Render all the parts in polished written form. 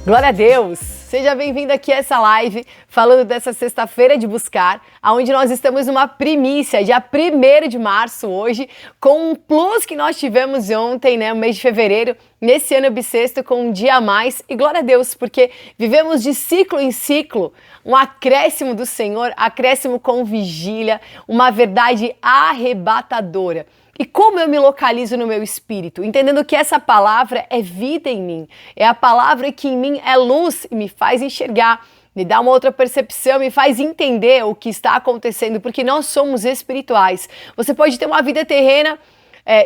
Glória a Deus! Seja bem-vindo aqui a essa live, falando dessa sexta-feira de buscar, onde nós estamos numa primícia, dia 1º de março hoje, com um plus que nós tivemos ontem, né, no mês de fevereiro, nesse ano bissexto, com um dia a mais. E glória a Deus, porque vivemos de ciclo em ciclo, um acréscimo do Senhor, acréscimo com vigília, uma verdade arrebatadora. E como eu me localizo no meu espírito? Entendendo que essa palavra é vida em mim. É a palavra que em mim é luz e me faz enxergar, me dá uma outra percepção, me faz entender o que está acontecendo, porque nós somos espirituais. Você pode ter uma vida terrena,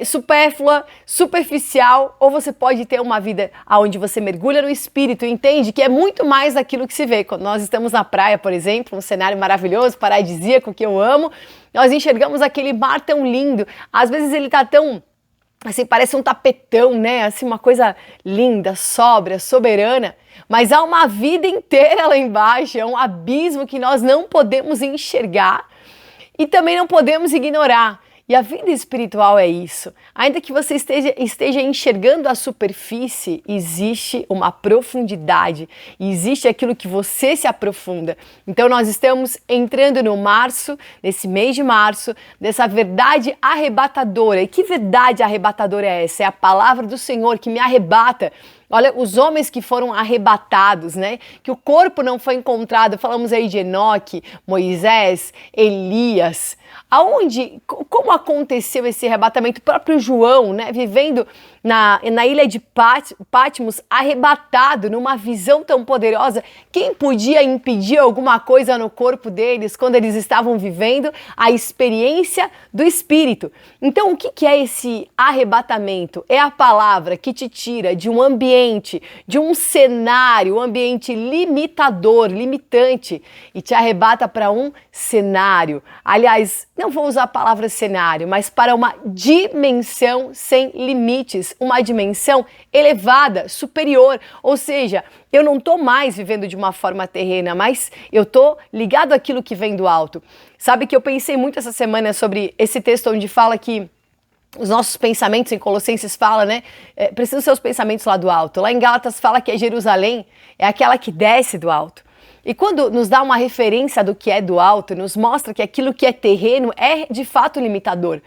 supérflua, superficial, ou você pode ter uma vida onde você mergulha no espírito e entende que é muito mais daquilo que se vê. Quando nós estamos na praia, por exemplo, um cenário maravilhoso, paradisíaco, que eu amo, nós enxergamos aquele mar tão lindo. Às vezes ele tá tão, assim, parece um tapetão, né? Assim, uma coisa linda, sóbria, soberana, mas há uma vida inteira lá embaixo, é um abismo que nós não podemos enxergar e também não podemos ignorar. E a vida espiritual é isso. Ainda que você esteja enxergando a superfície, existe uma profundidade, existe aquilo que você se aprofunda. Então nós estamos entrando no março, nesse mês de março, dessa verdade arrebatadora. E que verdade arrebatadora é essa? É a palavra do Senhor que me arrebata. Olha, os homens que foram arrebatados, né? Que o corpo não foi encontrado. Falamos aí de Enoque, Moisés, Elias. Como aconteceu esse arrebatamento? O próprio João, né? Vivendo na ilha de Patmos, arrebatado numa visão tão poderosa. Quem podia impedir alguma coisa no corpo deles quando eles estavam vivendo a experiência do Espírito? Então, o que é esse arrebatamento? É a palavra que te tira de um ambiente, de um cenário, um ambiente limitador, limitante, e te arrebata para um cenário. Aliás, não vou usar a palavra cenário, mas para uma dimensão sem limites, uma dimensão elevada, superior. Ou seja, eu não estou mais vivendo de uma forma terrena, mas eu estou ligado àquilo que vem do alto. Sabe que eu pensei muito essa semana sobre esse texto onde fala que os nossos pensamentos, em Colossenses fala, né? Precisam ser os pensamentos lá do alto. Lá em Gálatas fala que Jerusalém é aquela que desce do alto. E quando nos dá uma referência do que é do alto, nos mostra que aquilo que é terreno é de fato limitador.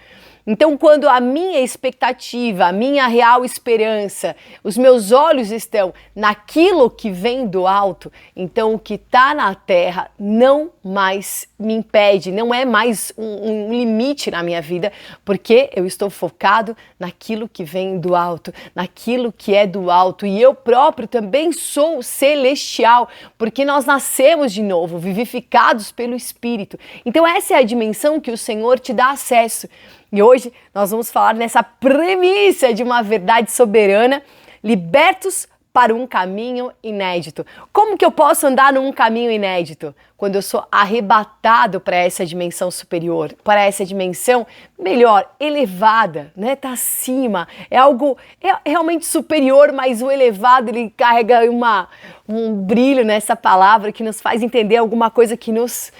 Então, quando a minha expectativa, a minha real esperança, os meus olhos estão naquilo que vem do alto, então o que está na terra não mais me impede, não é mais um limite na minha vida, porque eu estou focado naquilo que vem do alto, naquilo que é do alto. E eu próprio também sou celestial, porque nós nascemos de novo, vivificados pelo Espírito. Então essa é a dimensão que o Senhor te dá acesso. E hoje nós vamos falar nessa premissa de uma verdade soberana, libertos para um caminho inédito. Como que eu posso andar num caminho inédito? Quando eu sou arrebatado para essa dimensão superior, para essa dimensão melhor, elevada, né? Tá acima, é algo realmente superior, mas o elevado ele carrega um brilho nessa palavra que nos faz entender alguma coisa que nos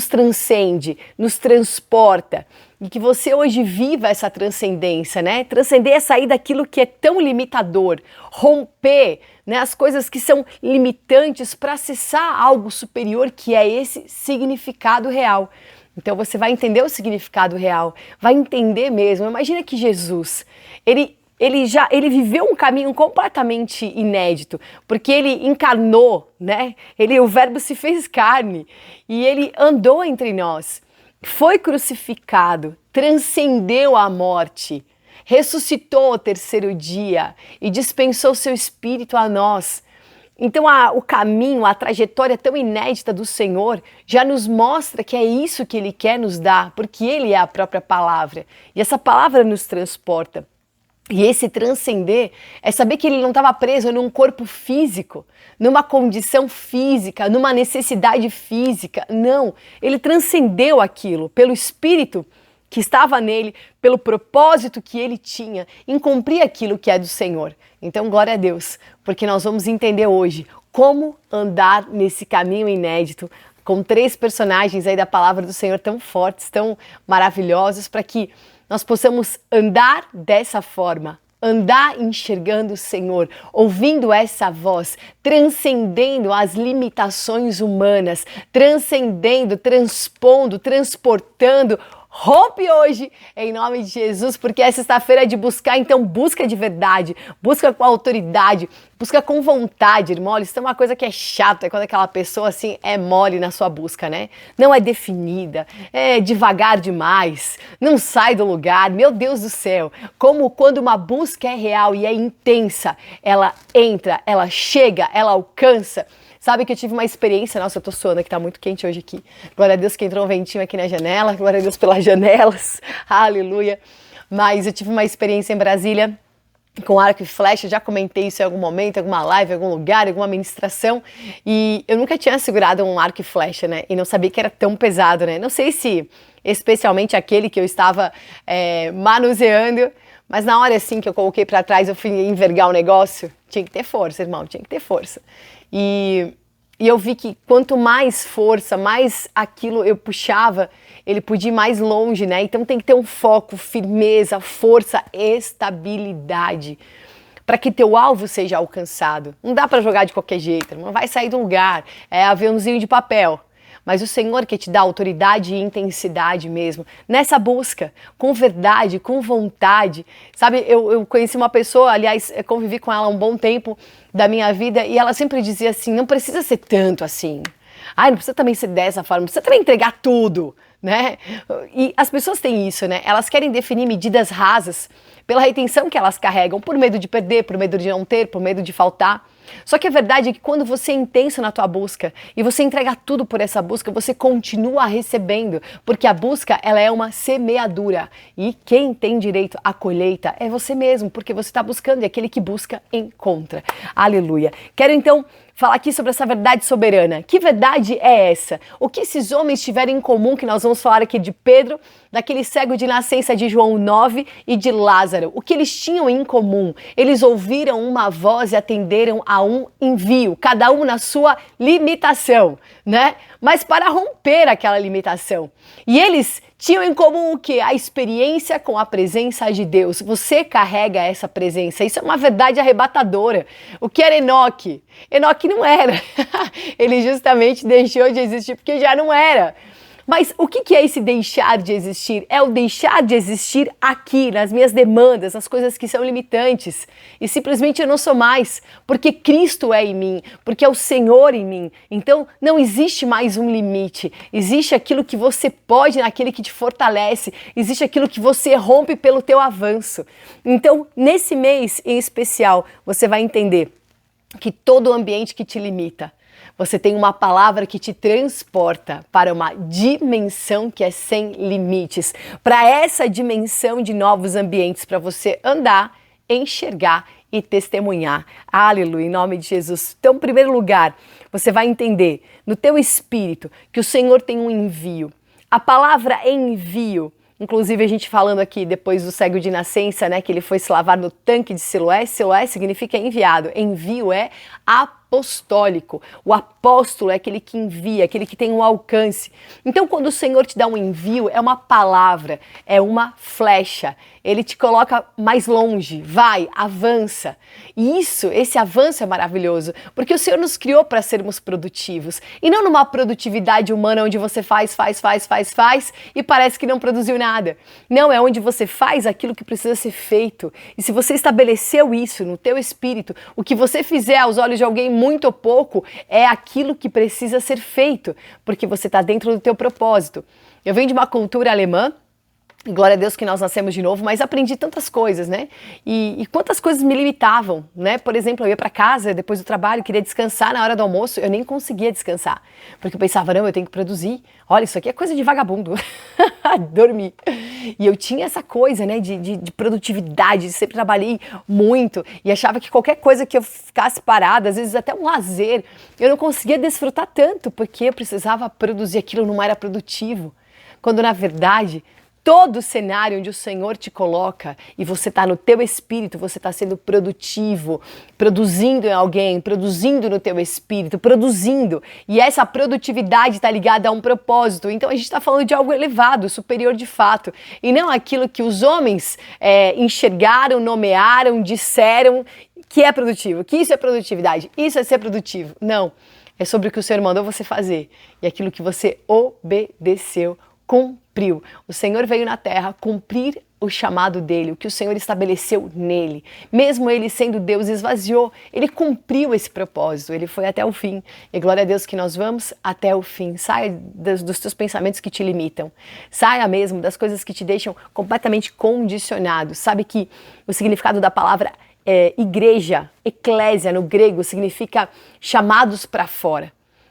transcende, nos transporta. E que você hoje viva essa transcendência, né? Transcender é sair daquilo que é tão limitador, romper, né, as coisas que são limitantes para acessar algo superior, que é esse significado real. Então você vai entender o significado real, vai entender mesmo. Imagina que Jesus, ele viveu um caminho completamente inédito, porque ele encarnou, né? O Verbo se fez carne e ele andou entre nós. Foi crucificado, transcendeu a morte, ressuscitou ao terceiro dia e dispensou seu Espírito a nós. Então o caminho, a trajetória tão inédita do Senhor já nos mostra que é isso que Ele quer nos dar, porque Ele é a própria palavra e essa palavra nos transporta. E esse transcender é saber que ele não estava preso num corpo físico, numa condição física, numa necessidade física. Não, ele transcendeu aquilo pelo Espírito que estava nele, pelo propósito que ele tinha em cumprir aquilo que é do Senhor. Então, glória a Deus, porque nós vamos entender hoje como andar nesse caminho inédito, com 3 personagens aí da palavra do Senhor tão fortes, tão maravilhosos, para que nós possamos andar dessa forma, andar enxergando o Senhor, ouvindo essa voz, transcendendo as limitações humanas, transcendendo, transpondo, transportando. Rompe hoje, em nome de Jesus, porque é sexta-feira de buscar, então busca de verdade, busca com autoridade, busca com vontade, irmão. Isso é uma coisa que é chata, é quando aquela pessoa assim é mole na sua busca, né? Não é definida, é devagar demais, não sai do lugar, meu Deus do céu. Como quando uma busca é real e é intensa, ela entra, ela chega, ela alcança. Sabe que eu tive uma experiência, nossa, eu tô suando que tá muito quente hoje aqui. Glória a Deus que entrou um ventinho aqui na janela, glória a Deus pelas janelas, aleluia. Mas eu tive uma experiência em Brasília com arco e flecha, já comentei isso em algum momento, em alguma live, em algum lugar, em alguma ministração, e eu nunca tinha segurado um arco e flecha, né, e não sabia que era tão pesado, né, não sei se especialmente aquele que eu estava manuseando, mas na hora assim que eu coloquei pra trás, eu fui envergar o negócio, tinha que ter força, irmão, tinha que ter força. E eu vi que quanto mais força, mais aquilo eu puxava, ele podia ir mais longe, né? Então tem que ter um foco, firmeza, força, estabilidade, para que teu alvo seja alcançado. Não dá para jogar de qualquer jeito, não vai sair do lugar, é aviãozinho de papel. Mas o Senhor que te dá autoridade e intensidade mesmo, nessa busca, com verdade, com vontade. Sabe, eu conheci uma pessoa, aliás, convivi com ela um bom tempo da minha vida, e ela sempre dizia assim, não precisa ser tanto assim. Ai, não precisa também ser dessa forma, não precisa também entregar tudo, né? E as pessoas têm isso, né? Elas querem definir medidas rasas pela retenção que elas carregam, por medo de perder, por medo de não ter, por medo de faltar. Só que a verdade é que quando você é intenso na tua busca e você entrega tudo por essa busca, você continua recebendo, porque a busca ela é uma semeadura e quem tem direito à colheita é você mesmo, porque você está buscando e aquele que busca encontra. Aleluia. Quero então falar aqui sobre essa verdade soberana. Que verdade é essa? O que esses homens tiveram em comum, que nós vamos falar aqui de Pedro, daquele cego de nascença de João 9 e de Lázaro. O que eles tinham em comum? Eles ouviram uma voz e atenderam a um envio, cada um na sua limitação, né? Mas para romper aquela limitação. E eles tinham em comum o quê? A experiência com a presença de Deus. Você carrega essa presença. Isso é uma verdade arrebatadora. O que era Enoque? Enoque não era. Ele justamente deixou de existir porque já não era. Mas o que é esse deixar de existir? É o deixar de existir aqui, nas minhas demandas, nas coisas que são limitantes. E simplesmente eu não sou mais, porque Cristo é em mim, porque é o Senhor em mim. Então não existe mais um limite. Existe aquilo que você pode naquele que te fortalece. Existe aquilo que você rompe pelo teu avanço. Então, nesse mês em especial, você vai entender que todo ambiente que te limita, você tem uma palavra que te transporta para uma dimensão que é sem limites. Para essa dimensão de novos ambientes, para você andar, enxergar e testemunhar. Aleluia, em nome de Jesus. Então, em primeiro lugar, você vai entender no teu espírito que o Senhor tem um envio. A palavra envio, inclusive a gente falando aqui depois do cego de nascença, né, que ele foi se lavar no tanque de Siloé. Siloé significa enviado. Envio é apostólico. O apóstolo é aquele que envia, aquele que tem um alcance. Então, quando o Senhor te dá um envio, é uma palavra, é uma flecha. Ele te coloca mais longe, vai, avança. E esse avanço é maravilhoso, porque o Senhor nos criou para sermos produtivos. E não numa produtividade humana onde você faz e parece que não produziu nada. Não, é onde você faz aquilo que precisa ser feito. E se você estabeleceu isso no teu espírito, o que você fizer aos olhos de alguém muito ou pouco é aquilo que precisa ser feito, porque você está dentro do teu propósito. Eu venho de uma cultura alemã, glória a Deus que nós nascemos de novo, mas aprendi tantas coisas, né? E quantas coisas me limitavam, né? Por exemplo, eu ia para casa depois do trabalho, queria descansar na hora do almoço, eu nem conseguia descansar, porque eu pensava, não, eu tenho que produzir. Olha, isso aqui é coisa de vagabundo. Dormir. E eu tinha essa coisa, né, de produtividade, sempre trabalhei muito e achava que qualquer coisa que eu ficasse parada, às vezes até um lazer, eu não conseguia desfrutar tanto, porque eu precisava produzir, aquilo não era produtivo. Quando na verdade todo cenário onde o Senhor te coloca e você está no teu espírito, você está sendo produtivo, produzindo em alguém, produzindo no teu espírito, produzindo. E essa produtividade está ligada a um propósito. Então a gente está falando de algo elevado, superior de fato. E não aquilo que os homens enxergaram, nomearam, disseram que é produtivo, que isso é produtividade, isso é ser produtivo. Não, é sobre o que o Senhor mandou você fazer e aquilo que você obedeceu, cumpriu. O Senhor veio na terra cumprir o chamado dele, o que o Senhor estabeleceu nele. Mesmo ele sendo Deus, esvaziou. Ele cumpriu esse propósito, ele foi até o fim. E glória a Deus que nós vamos até o fim. Saia dos teus pensamentos que te limitam. Saia mesmo das coisas que te deixam completamente condicionado. Sabe que o significado da palavra igreja, eclésia no grego, significa chamados para fora,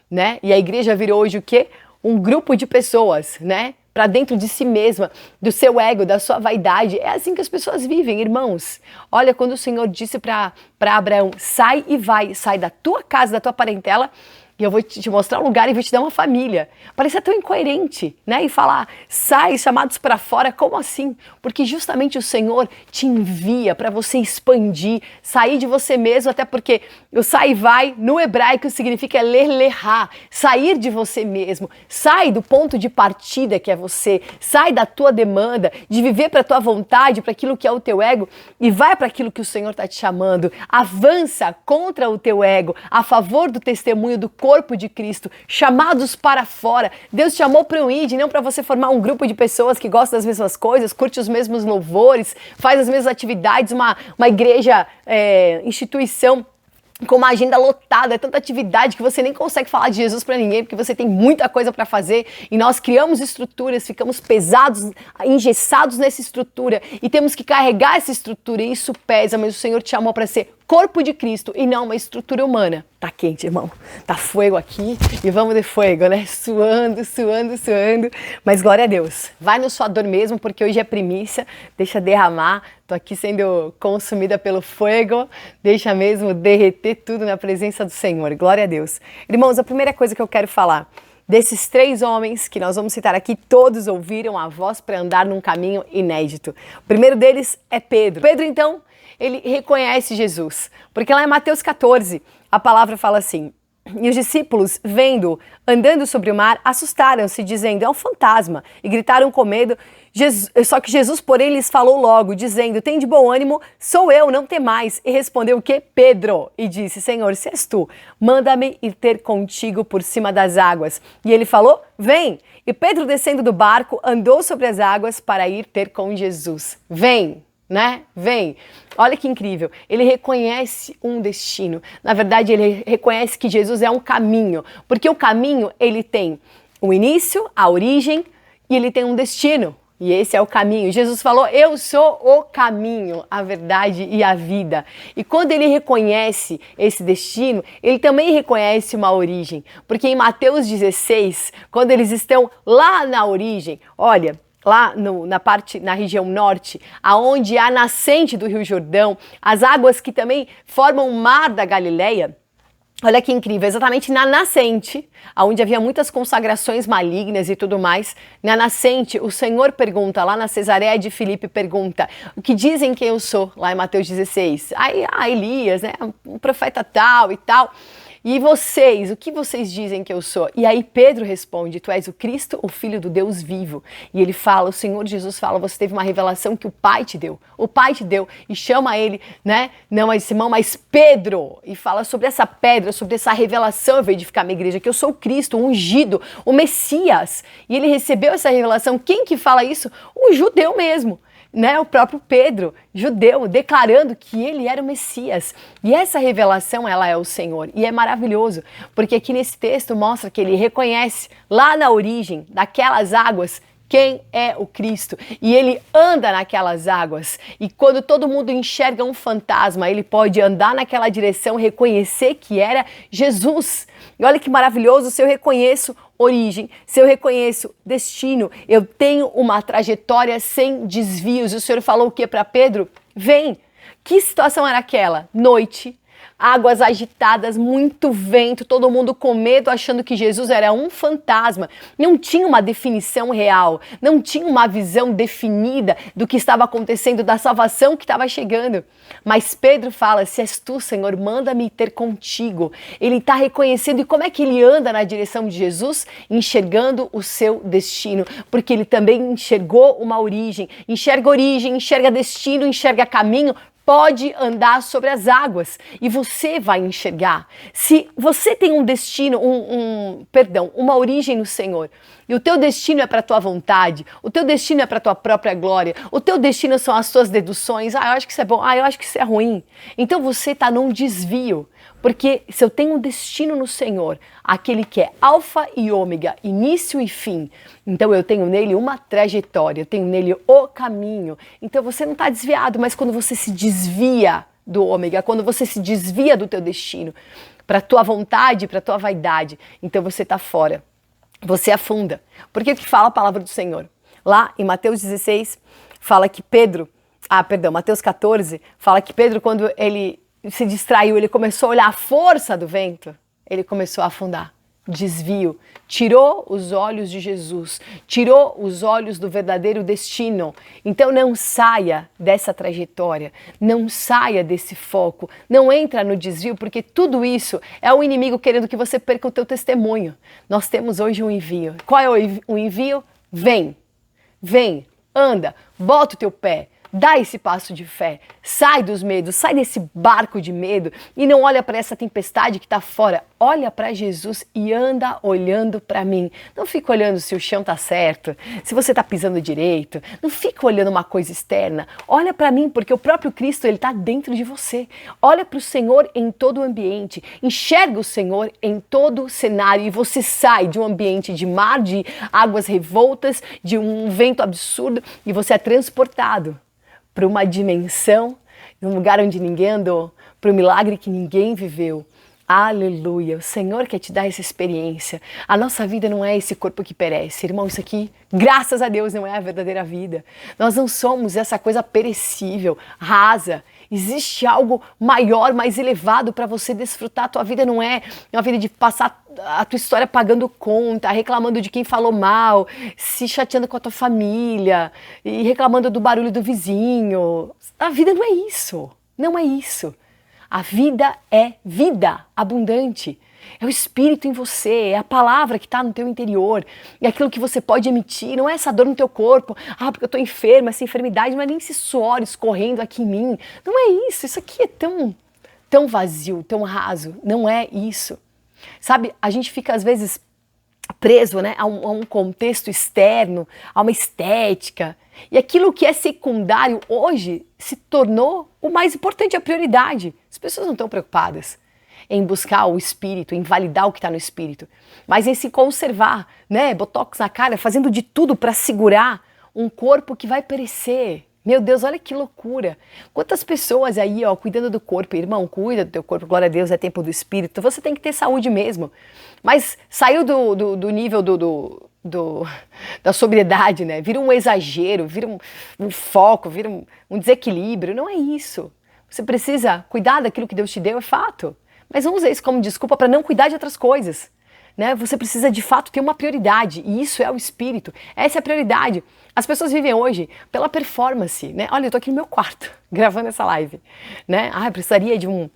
né? E a igreja virou hoje o quê? Um grupo de pessoas, né? Para dentro de si mesma, do seu ego, da sua vaidade. É assim que as pessoas vivem, irmãos. Olha, quando o Senhor disse para Abraão, sai e vai, sai da tua casa, da tua parentela, e eu vou te mostrar um lugar e vou te dar uma família. Parecia tão incoerente, né? E falar, sai, chamados para fora, como assim? Porque justamente o Senhor te envia para você expandir, sair de você mesmo, até porque o sai e vai, no hebraico, significa ler-lerá, sair de você mesmo. Sai do ponto de partida que é você, sai da tua demanda, de viver para a tua vontade, para aquilo que é o teu ego, e vai para aquilo que o Senhor está te chamando. Avança contra o teu ego, a favor do testemunho do corpo de Cristo, chamados para fora. Deus te chamou para um ID, não para você formar um grupo de pessoas que gostam das mesmas coisas, curte os mesmos louvores, faz as mesmas atividades, uma igreja, instituição com uma agenda lotada, é tanta atividade que você nem consegue falar de Jesus para ninguém, porque você tem muita coisa para fazer e nós criamos estruturas, ficamos pesados, engessados nessa estrutura e temos que carregar essa estrutura e isso pesa, mas o Senhor te chamou para ser corpo de Cristo e não uma estrutura humana. Tá quente, irmão. Tá fogo aqui e vamos de fogo, né? Suando, suando, suando. Mas glória a Deus. Vai no suador mesmo, porque hoje é primícia. Deixa derramar. Tô aqui sendo consumida pelo fogo. Deixa mesmo derreter tudo na presença do Senhor. Glória a Deus. Irmãos, a primeira coisa que eu quero falar desses 3 homens que nós vamos citar aqui, todos ouviram a voz para andar num caminho inédito. O primeiro deles é Pedro. Pedro, então, ele reconhece Jesus, porque lá em Mateus 14, a palavra fala assim, e os discípulos, vendo, andando sobre o mar, assustaram-se, dizendo, é um fantasma, e gritaram com medo. Só que Jesus, porém, lhes falou logo, dizendo, tem de bom ânimo, sou eu, não temais. E respondeu o quê? Pedro, e disse, Senhor, se és tu, manda-me ir ter contigo por cima das águas. E ele falou, vem. E Pedro, descendo do barco, andou sobre as águas para ir ter com Jesus. Vem. Né? Vem. Olha que incrível. Ele reconhece um destino. Na verdade, ele reconhece que Jesus é um caminho, porque o caminho, ele tem o início, a origem, e ele tem um destino. E esse é o caminho. Jesus falou, eu sou o caminho, a verdade e a vida. E quando ele reconhece esse destino, ele também reconhece uma origem. Porque em Mateus 16, quando eles estão lá na origem, olha, lá na região norte, aonde há a nascente do Rio Jordão, as águas que também formam o mar da Galileia, olha que incrível, exatamente na nascente, onde havia muitas consagrações malignas e tudo mais, na nascente, o Senhor pergunta, lá na Cesareia de Filipe, pergunta, o que dizem que eu sou, lá em Mateus 16? Aí, Elias, né, um profeta tal e tal. E vocês, o que vocês dizem que eu sou? E aí Pedro responde, tu és o Cristo, o Filho do Deus vivo. E ele fala, o Senhor Jesus fala, você teve uma revelação que o Pai te deu. O Pai te deu e chama ele, né? Não mais Simão, mas Pedro. E fala sobre essa pedra, sobre essa revelação, eu vou edificar minha igreja, que eu sou o Cristo, o ungido, o Messias. E ele recebeu essa revelação. Quem que fala isso? O judeu mesmo. Né, o próprio Pedro, judeu, declarando que ele era o Messias. E essa revelação, ela é o Senhor. E é maravilhoso, porque aqui nesse texto mostra que ele reconhece lá na origem daquelas águas quem é o Cristo. E ele anda naquelas águas. E quando todo mundo enxerga um fantasma, ele pode andar naquela direção, reconhecer que era Jesus. E olha que maravilhoso, se eu reconheço origem, se eu reconheço destino, eu tenho uma trajetória sem desvios. E o Senhor falou o que para Pedro? Vem. Que situação era aquela? Noite, águas agitadas, muito vento, todo mundo com medo, achando que Jesus era um fantasma. Não tinha uma definição real, não tinha uma visão definida do que estava acontecendo, da salvação que estava chegando. Mas Pedro fala, se és tu, Senhor, manda-me ter contigo. Ele está reconhecendo, e como é que ele anda na direção de Jesus? Enxergando o seu destino, porque ele também enxergou uma origem, enxerga destino, enxerga caminho, pode andar sobre as águas e você vai enxergar. Se você tem um destino, uma origem no Senhor, e o teu destino é para a tua vontade, o teu destino é para a tua própria glória, o teu destino são as tuas deduções, eu acho que isso é bom, eu acho que isso é ruim. Então você está num desvio, porque se eu tenho um destino no Senhor, aquele que é alfa e ômega, início e fim, então eu tenho nele uma trajetória, eu tenho nele o caminho. Então você não está desviado, mas quando você se desvia do ômega, quando você se desvia do teu destino, para a tua vontade, para a tua vaidade, então você está fora. Você afunda. Porque o que fala a palavra do Senhor? Lá em Mateus 16, fala que Mateus 14, fala que Pedro, quando ele se distraiu, ele começou a olhar a força do vento, ele começou a afundar. Desvio. Tirou os olhos de Jesus, tirou os olhos do verdadeiro destino. Então não saia dessa trajetória, não saia desse foco, não entra no desvio, porque tudo isso é o inimigo querendo que você perca o teu testemunho. Nós temos hoje um envio. Qual é o envio? Vem, anda, bota o teu pé. Dá esse passo de fé, sai dos medos, sai desse barco de medo e não olha para essa tempestade que está fora. Olha para Jesus e anda olhando para mim. Não fica olhando se o chão está certo, se você está pisando direito. Não fica olhando uma coisa externa. Olha para mim, porque o próprio Cristo ele está dentro de você. Olha para o Senhor em todo o ambiente. Enxerga o Senhor em todo o cenário e você sai de um ambiente de mar, de águas revoltas, de um vento absurdo e você é transportado para uma dimensão, um lugar onde ninguém andou, para um milagre que ninguém viveu. Aleluia! O Senhor quer te dar essa experiência. A nossa vida não é esse corpo que perece. Irmão, isso aqui, graças a Deus, não é a verdadeira vida. Nós não somos essa coisa perecível, rasa. Existe algo maior, mais elevado para você desfrutar. A tua vida não é uma vida de passar a tua história pagando conta, reclamando de quem falou mal, se chateando com a tua família e reclamando do barulho do vizinho. A vida não é isso. Não é isso. A vida é vida abundante. É o Espírito em você, é a palavra que está no teu interior, é aquilo que você pode emitir, não é essa dor no teu corpo, porque eu estou enferma, essa enfermidade, não é nem esse suor escorrendo aqui em mim, não é isso aqui é tão vazio, tão raso, não é isso. Sabe, a gente fica às vezes preso, né, a um contexto externo, a uma estética, e aquilo que é secundário hoje se tornou o mais importante, a prioridade. As pessoas não estão preocupadas em buscar o espírito, em validar o que está no espírito, mas em se conservar, né, botox na cara, fazendo de tudo para segurar um corpo que vai perecer. Meu Deus, olha que loucura. Quantas pessoas aí, cuidando do corpo. Irmão, cuida do teu corpo, glória a Deus, é tempo do espírito. Você tem que ter saúde mesmo. Mas saiu do nível da sobriedade, né? Vira um exagero, vira um foco, vira um desequilíbrio. Não é isso. Você precisa cuidar daquilo que Deus te deu, é fato. Mas não use isso como desculpa para não cuidar de outras coisas. Né? Você precisa de fato ter uma prioridade, e isso é o espírito, essa é a prioridade. As pessoas vivem hoje pela performance, né? Olha, eu tô aqui no meu quarto, gravando essa live, né? Eu precisaria de um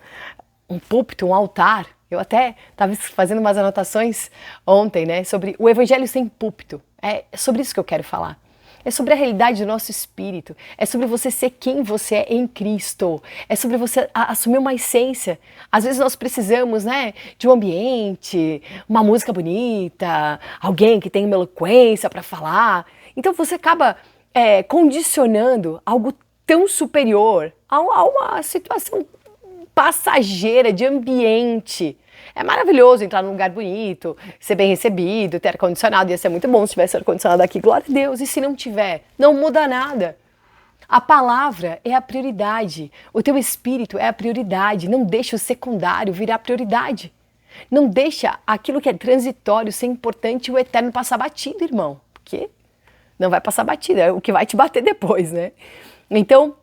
púlpito, um altar. Eu até estava fazendo umas anotações ontem, né, sobre o evangelho sem púlpito. É sobre isso que eu quero falar. É sobre a realidade do nosso espírito, é sobre você ser quem você é em Cristo, é sobre você assumir uma essência. Às vezes nós precisamos, né, de um ambiente, uma música bonita, alguém que tenha uma eloquência para falar. Então você acaba condicionando algo tão superior a uma situação passageira, de ambiente. É maravilhoso entrar num lugar bonito, ser bem recebido, ter ar-condicionado. Ia ser muito bom se tivesse ar-condicionado aqui, glória a Deus. E se não tiver, não muda nada. A palavra é a prioridade. O teu espírito é a prioridade. Não deixa o secundário virar prioridade. Não deixa aquilo que é transitório ser importante e o eterno passar batido, irmão. Porque não vai passar batido, é o que vai te bater depois, né? Então,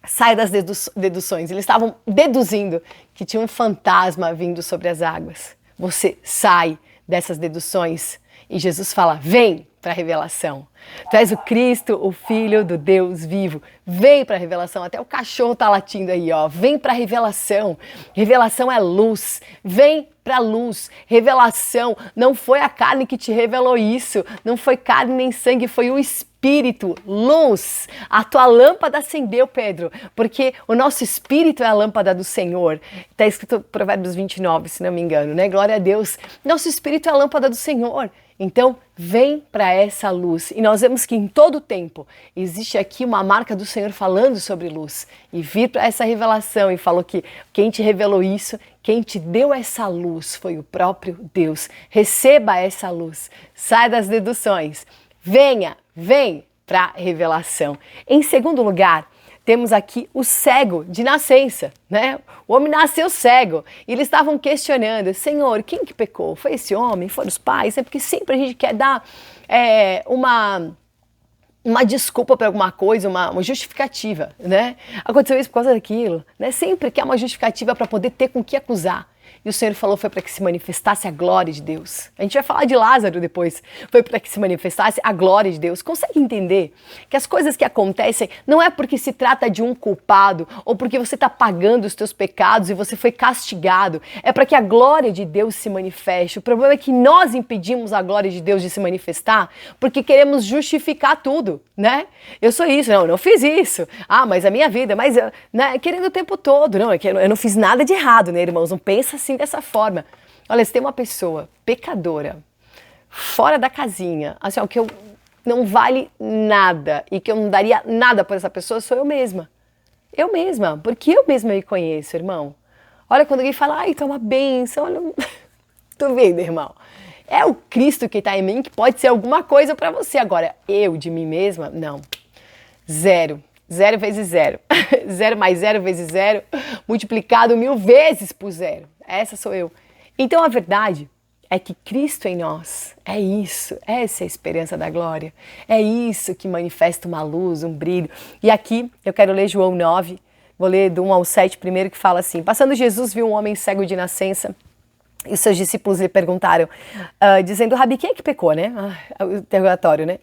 Sai das deduções. Eles estavam deduzindo que tinha um fantasma vindo sobre as águas. Você sai dessas deduções e Jesus fala, vem para a revelação. Tu és o Cristo, o Filho do Deus vivo. Vem para a revelação. Até o cachorro tá latindo aí, ó. Vem para a revelação. Revelação é luz. Vem para a luz. Revelação. Não foi a carne que te revelou isso. Não foi carne nem sangue, foi o Espírito. Luz. A tua lâmpada acendeu, Pedro, porque o nosso Espírito é a lâmpada do Senhor. Está escrito Provérbios 29, se não me engano, né? Glória a Deus. Nosso Espírito é a lâmpada do Senhor. Então, vem para essa luz. E nós vemos que em todo tempo existe aqui uma marca do Senhor falando sobre luz. E vir para essa revelação e falou que quem te revelou isso, quem te deu essa luz foi o próprio Deus. Receba essa luz. Sai das deduções. Vem para a revelação. Em segundo lugar, temos aqui o cego de nascença, né? O homem nasceu cego e eles estavam questionando, Senhor, quem que pecou? Foi esse homem? Foram os pais? É porque sempre a gente quer dar uma desculpa para alguma coisa, uma justificativa, né? Aconteceu isso por causa daquilo, né? Sempre quer uma justificativa para poder ter com o que acusar. E o Senhor falou foi para que se manifestasse a glória de Deus. A gente vai falar de Lázaro depois. Foi para que se manifestasse a glória de Deus. Consegue entender que as coisas que acontecem não é porque se trata de um culpado ou porque você está pagando os teus pecados e você foi castigado. É para que a glória de Deus se manifeste. O problema é que nós impedimos a glória de Deus de se manifestar porque queremos justificar tudo, né? Eu sou isso, não, eu não fiz isso. Ah, mas a minha vida, mas né, querendo o tempo todo. Não, é que eu não fiz nada de errado, né, irmãos? Não pensa assim dessa forma. Olha, se tem uma pessoa pecadora, fora da casinha, assim, ó, que eu não vale nada e que eu não daria nada por essa pessoa, sou eu mesma. Eu mesma, porque eu mesma me conheço, irmão. Olha, quando alguém fala, ai, tá uma bênção, olha, tu vendo, irmão? É o Cristo que está em mim que pode ser alguma coisa para você. Agora, eu de mim mesma, não. Zero. 0 vezes 0. 0 mais 0 vezes 0, multiplicado 1000 vezes por 0. Essa sou eu. Então a verdade é que Cristo em nós, é isso, essa é a esperança da glória. É isso que manifesta uma luz, um brilho. E aqui eu quero ler João 9, vou ler do 1 ao 7 primeiro, que fala assim: passando Jesus viu um homem cego de nascença. E os seus discípulos lhe perguntaram, dizendo, Rabi, quem é que pecou, né? O interrogatório, né?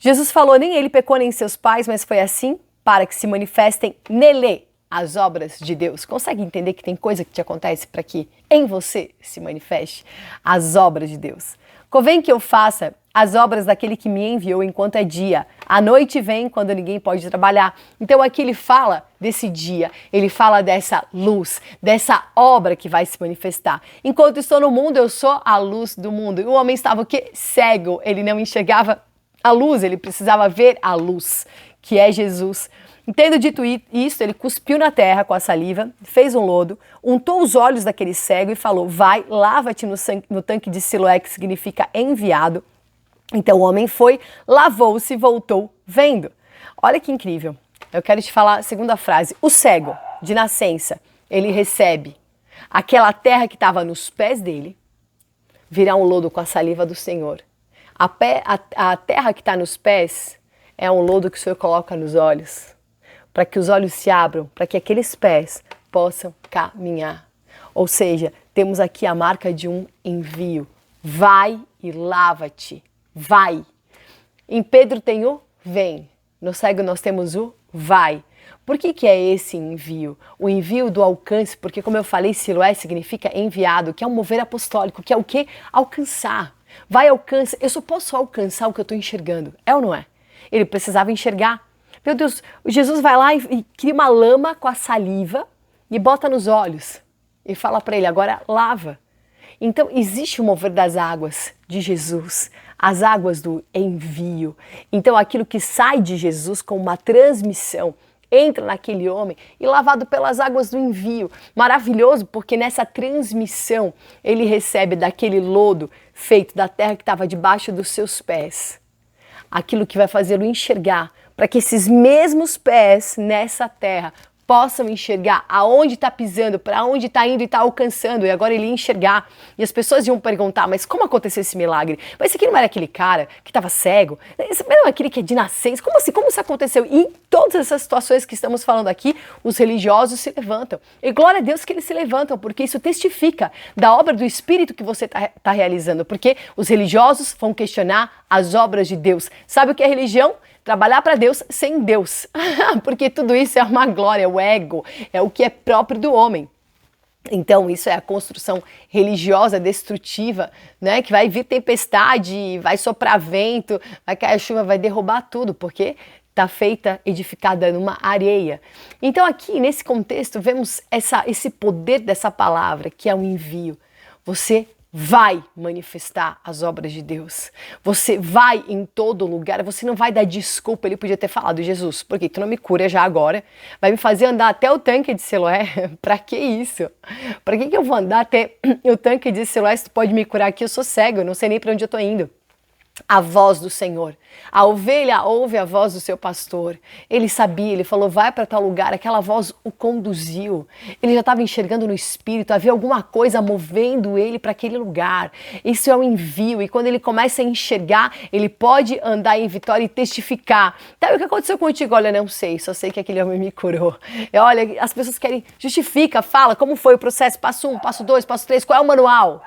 Jesus falou, nem ele pecou, nem seus pais, mas foi assim para que se manifestem nele as obras de Deus. Consegue entender que tem coisa que te acontece para que em você se manifeste as obras de Deus? Convém que eu faça as obras daquele que me enviou enquanto é dia. A noite vem quando ninguém pode trabalhar. Então aqui ele fala desse dia, ele fala dessa luz, dessa obra que vai se manifestar. Enquanto estou no mundo, eu sou a luz do mundo. E o homem estava o quê? Cego, ele não enxergava a luz, ele precisava ver a luz, que é Jesus. Tendo dito isso, ele cuspiu na terra com a saliva, fez um lodo, untou os olhos daquele cego e falou, vai, lava-te no tanque de Siloé, que significa enviado. Então o homem foi, lavou-se e voltou vendo. Olha que incrível. Eu quero te falar a segunda frase. O cego, de nascença, ele recebe aquela terra que estava nos pés dele, virar um lodo com a saliva do Senhor. A terra que está nos pés é um lodo que o Senhor coloca nos olhos, para que os olhos se abram, para que aqueles pés possam caminhar. Ou seja, temos aqui a marca de um envio. Vai e lava-te. Vai. Em Pedro tem o vem. No cego nós temos o vai. Por que é esse envio? O envio do alcance, porque como eu falei, Siloé significa enviado, que é um mover apostólico, que é o quê? Alcançar. Vai, alcança. Eu só posso alcançar o que eu estou enxergando. É ou não é? Ele precisava enxergar. Meu Deus, Jesus vai lá e cria uma lama com a saliva e bota nos olhos. E fala para ele, agora lava. Então existe o mover das águas de Jesus, as águas do envio. Então aquilo que sai de Jesus com uma transmissão, entra naquele homem e lavado pelas águas do envio. Maravilhoso, porque nessa transmissão ele recebe daquele lodo feito da terra que estava debaixo dos seus pés. Aquilo que vai fazê-lo enxergar, para que esses mesmos pés nessa terra possam enxergar aonde está pisando, para onde está indo e está alcançando, e agora ele ia enxergar. E as pessoas iam perguntar, mas como aconteceu esse milagre? Mas esse aqui não era aquele cara que estava cego? Esse não é aquele que é de nascença? Como assim? Como isso aconteceu? E em todas essas situações que estamos falando aqui, os religiosos se levantam. E glória a Deus que eles se levantam, porque isso testifica da obra do Espírito que você está realizando, porque os religiosos vão questionar as obras de Deus. Sabe o que é religião? Trabalhar para Deus sem Deus, porque tudo isso é uma glória, o ego, é o que é próprio do homem. Então isso é a construção religiosa destrutiva, né? Que vai vir tempestade, vai soprar vento, vai cair chuva, vai derrubar tudo, porque está feita, edificada numa areia. Então aqui, nesse contexto, vemos esse poder dessa palavra, que é o envio. Você vai manifestar as obras de Deus. Você vai em todo lugar, você não vai dar desculpa. Ele podia ter falado, Jesus, por que tu não me cura já agora? Vai me fazer andar até o tanque de Siloé? Pra que isso? Pra que eu vou andar até o tanque de Siloé se tu pode me curar aqui? Eu sou cego, eu não sei nem pra onde eu tô indo. A voz do Senhor. A ovelha ouve a voz do seu pastor. Ele sabia, ele falou, vai para tal lugar. Aquela voz o conduziu. Ele já estava enxergando no espírito, havia alguma coisa movendo ele para aquele lugar. Isso é um envio. E quando ele começa a enxergar, ele pode andar em vitória e testificar. Tá, o que aconteceu contigo? Olha, não sei, só sei que aquele homem me curou. E olha, as pessoas querem, justifica, fala como foi o processo, passo 1, passo 2, passo 3, qual é o manual?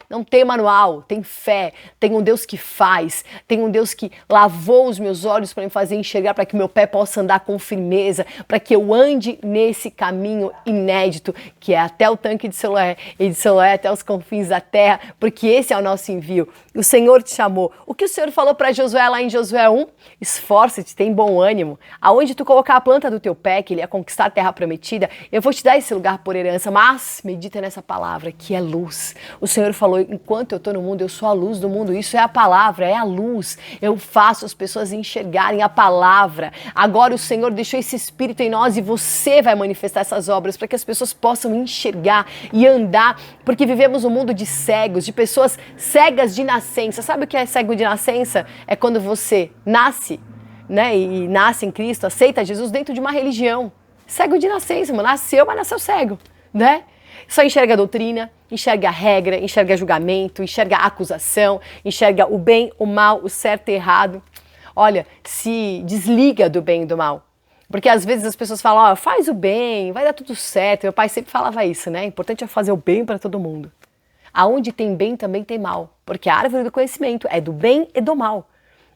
Não tem manual, tem fé, tem um Deus que faz, tem um Deus que lavou os meus olhos para me fazer enxergar, para que meu pé possa andar com firmeza, para que eu ande nesse caminho inédito, que é até o tanque de Siloé, e de Siloé até os confins da terra, porque esse é o nosso envio. O Senhor te chamou. O que o Senhor falou para Josué lá em Josué 1? Esforça-te, tem bom ânimo. Aonde tu colocar a planta do teu pé, que ele ia conquistar a terra prometida, eu vou te dar esse lugar por herança, mas medita nessa palavra, que é luz. O Senhor falou, enquanto eu estou no mundo, eu sou a luz do mundo. Isso é a palavra, é a luz. Eu faço as pessoas enxergarem a palavra. Agora o Senhor deixou esse Espírito em nós e você vai manifestar essas obras para que as pessoas possam enxergar e andar, porque vivemos um mundo de cegos, de pessoas cegas de nascença. Sabe o que é cego de nascença? É quando você nasce, né, e nasce em Cristo, aceita Jesus dentro de uma religião. Cego de nascença, mano. Nasceu, mas nasceu cego, né? Só enxerga a doutrina, enxerga a regra, enxerga julgamento, enxerga a acusação, enxerga o bem, o mal, o certo e errado. Olha, se desliga do bem e do mal. Porque às vezes as pessoas falam, ó, faz o bem, vai dar tudo certo. Meu pai sempre falava isso, né? O importante é fazer o bem para todo mundo. Aonde tem bem também tem mal. Porque a árvore do conhecimento é do bem e do mal.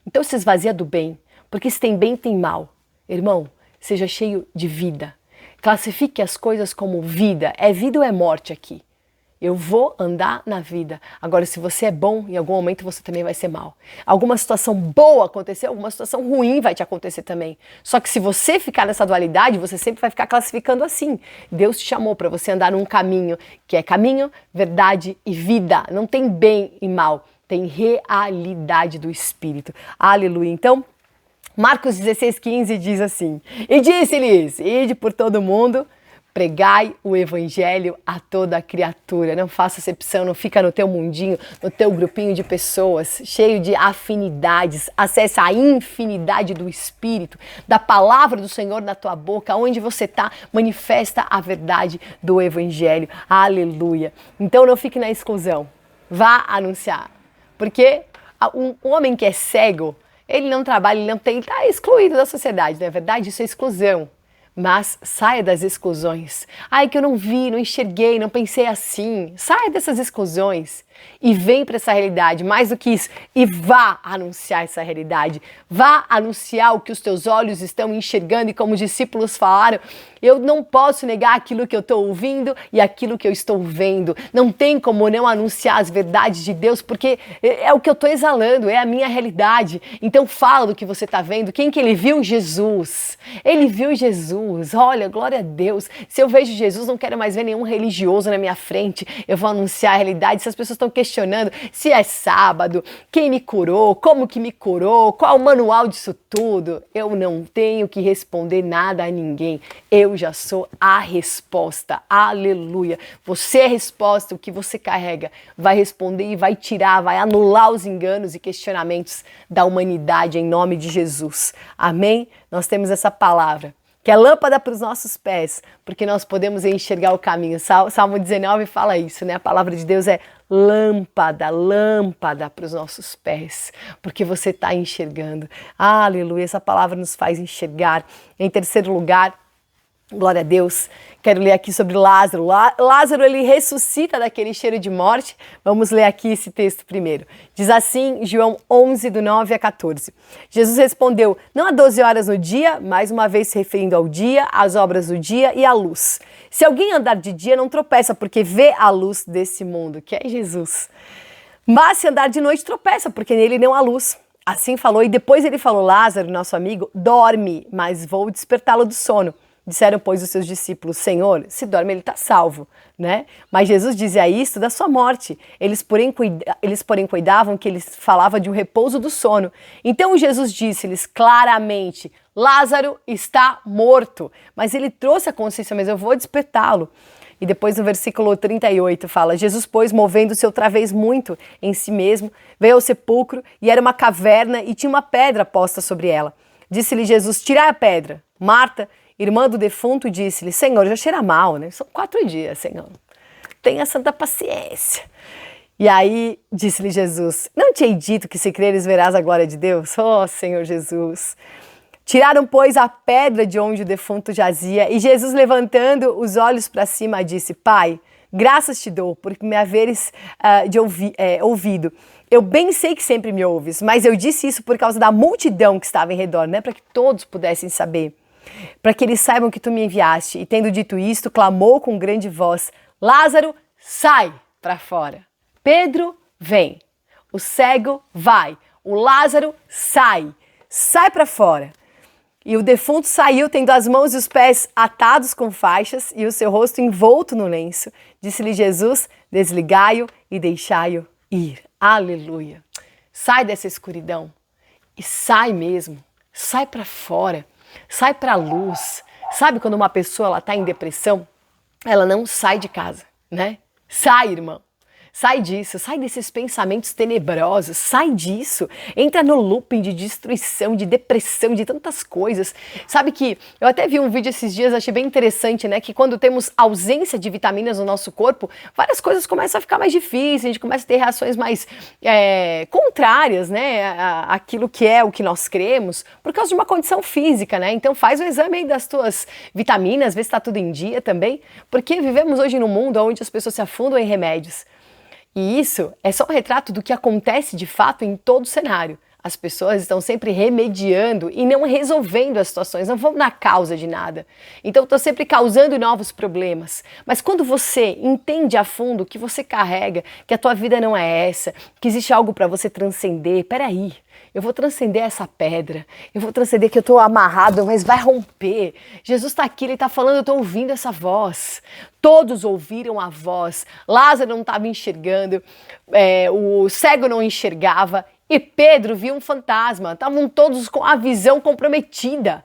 Então se esvazia do bem. Porque se tem bem, tem mal. Irmão, seja cheio de vida. Classifique as coisas como vida. É vida ou é morte aqui? Eu vou andar na vida. Agora, se você é bom, em algum momento você também vai ser mal. Alguma situação boa aconteceu, alguma situação ruim vai te acontecer também. Só que se você ficar nessa dualidade, você sempre vai ficar classificando assim. Deus te chamou para você andar num caminho que é caminho, verdade e vida. Não tem bem e mal. Tem realidade do Espírito. Aleluia. Então, Marcos 16,15 diz assim, e disse-lhes, ide por todo mundo, pregai o evangelho a toda criatura. Não faça acepção, não fica no teu mundinho, no teu grupinho de pessoas, cheio de afinidades. Acesse a infinidade do Espírito, da palavra do Senhor na tua boca, onde você está, manifesta a verdade do evangelho. Aleluia. Então não fique na exclusão, vá anunciar. Porque um homem que é cego, ele não trabalha, ele está excluído da sociedade, não é verdade? Isso é exclusão. Mas saia das exclusões. Ai, que eu não vi, não enxerguei, não pensei assim. Saia dessas exclusões e vem para essa realidade. Mais do que isso, e vá anunciar essa realidade. Vá anunciar o que os teus olhos estão enxergando. E como os discípulos falaram, eu não posso negar aquilo que eu estou ouvindo e aquilo que eu estou vendo. Não tem como não anunciar as verdades de Deus, porque é o que eu estou exalando, é a minha realidade. Então fala do que você está vendo. Quem que ele viu? Jesus. Ele viu Jesus. Olha, glória a Deus. Se eu vejo Jesus, não quero mais ver nenhum religioso na minha frente. Eu vou anunciar a realidade. Se as pessoas estão questionando se é sábado, quem me curou, como que me curou, qual o manual disso tudo, eu não tenho que responder nada a ninguém. Eu já sou a resposta. Aleluia. Você é a resposta, o que você carrega vai responder e vai tirar, vai anular os enganos e questionamentos da humanidade em nome de Jesus. Amém? Nós temos essa palavra que é lâmpada para os nossos pés, porque nós podemos enxergar o caminho. Salmo 19 fala isso, né? A palavra de Deus é lâmpada, lâmpada para os nossos pés, porque você está enxergando. Aleluia, essa palavra nos faz enxergar. Em terceiro lugar, glória a Deus, quero ler aqui sobre Lázaro. Lázaro, ele ressuscita daquele cheiro de morte. Vamos ler aqui esse texto primeiro. Diz assim, João 11, do 9 a 14. Jesus respondeu, não há 12 horas no dia, mais uma vez se referindo ao dia, às obras do dia e à luz. Se alguém andar de dia, não tropeça, porque vê a luz desse mundo, que é Jesus. Mas se andar de noite, tropeça, porque nele não há luz. Assim falou, e depois ele falou, Lázaro, nosso amigo, dorme, mas vou despertá-lo do sono. Disseram, pois, os seus discípulos, Senhor, se dorme, ele está salvo, né? Mas Jesus dizia isto da sua morte. Eles, porém, cuidavam que ele falava de um repouso do sono. Então Jesus disse-lhes claramente, Lázaro está morto. Mas ele trouxe a consciência, mas eu vou despertá-lo. E depois no versículo 38 fala, Jesus, pois, movendo-se outra vez muito em si mesmo, veio ao sepulcro e era uma caverna e tinha uma pedra posta sobre ela. Disse-lhe Jesus, tirai a pedra. Marta, irmã do defunto, disse-lhe, Senhor, já cheira mal, né? São 4 dias, Senhor. Tenha santa paciência. E aí disse-lhe Jesus, não te hei dito que se creres verás a glória de Deus? Oh, Senhor Jesus. Tiraram, pois, a pedra de onde o defunto jazia, e Jesus, levantando os olhos para cima, disse, Pai, graças te dou por me haveres ouvido. Eu bem sei que sempre me ouves, mas eu disse isso por causa da multidão que estava em redor, né? Para que todos pudessem saber. Para que eles saibam que tu me enviaste. E tendo dito isto, clamou com grande voz, Lázaro, sai para fora. Pedro, vem. O cego, vai. O Lázaro, sai. Sai para fora. E o defunto saiu, tendo as mãos e os pés atados com faixas e o seu rosto envolto no lenço. Disse-lhe Jesus, desligai-o e deixai-o ir. Aleluia. Sai dessa escuridão. E sai mesmo. Sai para fora. Sai para a luz. Sabe quando uma pessoa está em depressão? Ela não sai de casa, né? Sai, irmão. Sai disso, sai desses pensamentos tenebrosos, sai disso. Entra no looping de destruição, de depressão, de tantas coisas. Sabe que eu até vi um vídeo esses dias, achei bem interessante, né? Que quando temos ausência de vitaminas no nosso corpo, várias coisas começam a ficar mais difíceis, a gente começa a ter reações mais contrárias, né? Aquilo que é o que nós cremos, por causa de uma condição física, né? Então faz o exame aí das tuas vitaminas, vê se está tudo em dia também, porque vivemos hoje num mundo onde as pessoas se afundam em remédios. E isso é só um retrato do que acontece de fato em todo o cenário. As pessoas estão sempre remediando e não resolvendo as situações, não vão na causa de nada. Então estão sempre causando novos problemas. Mas quando você entende a fundo que você carrega, que a tua vida não é essa, que existe algo para você transcender, peraí, eu vou transcender essa pedra, eu vou transcender que eu estou amarrado, mas vai romper. Jesus está aqui, ele está falando, eu estou ouvindo essa voz. Todos ouviram a voz. Lázaro não estava enxergando, o cego não enxergava e Pedro viu um fantasma. Estavam todos com a visão comprometida.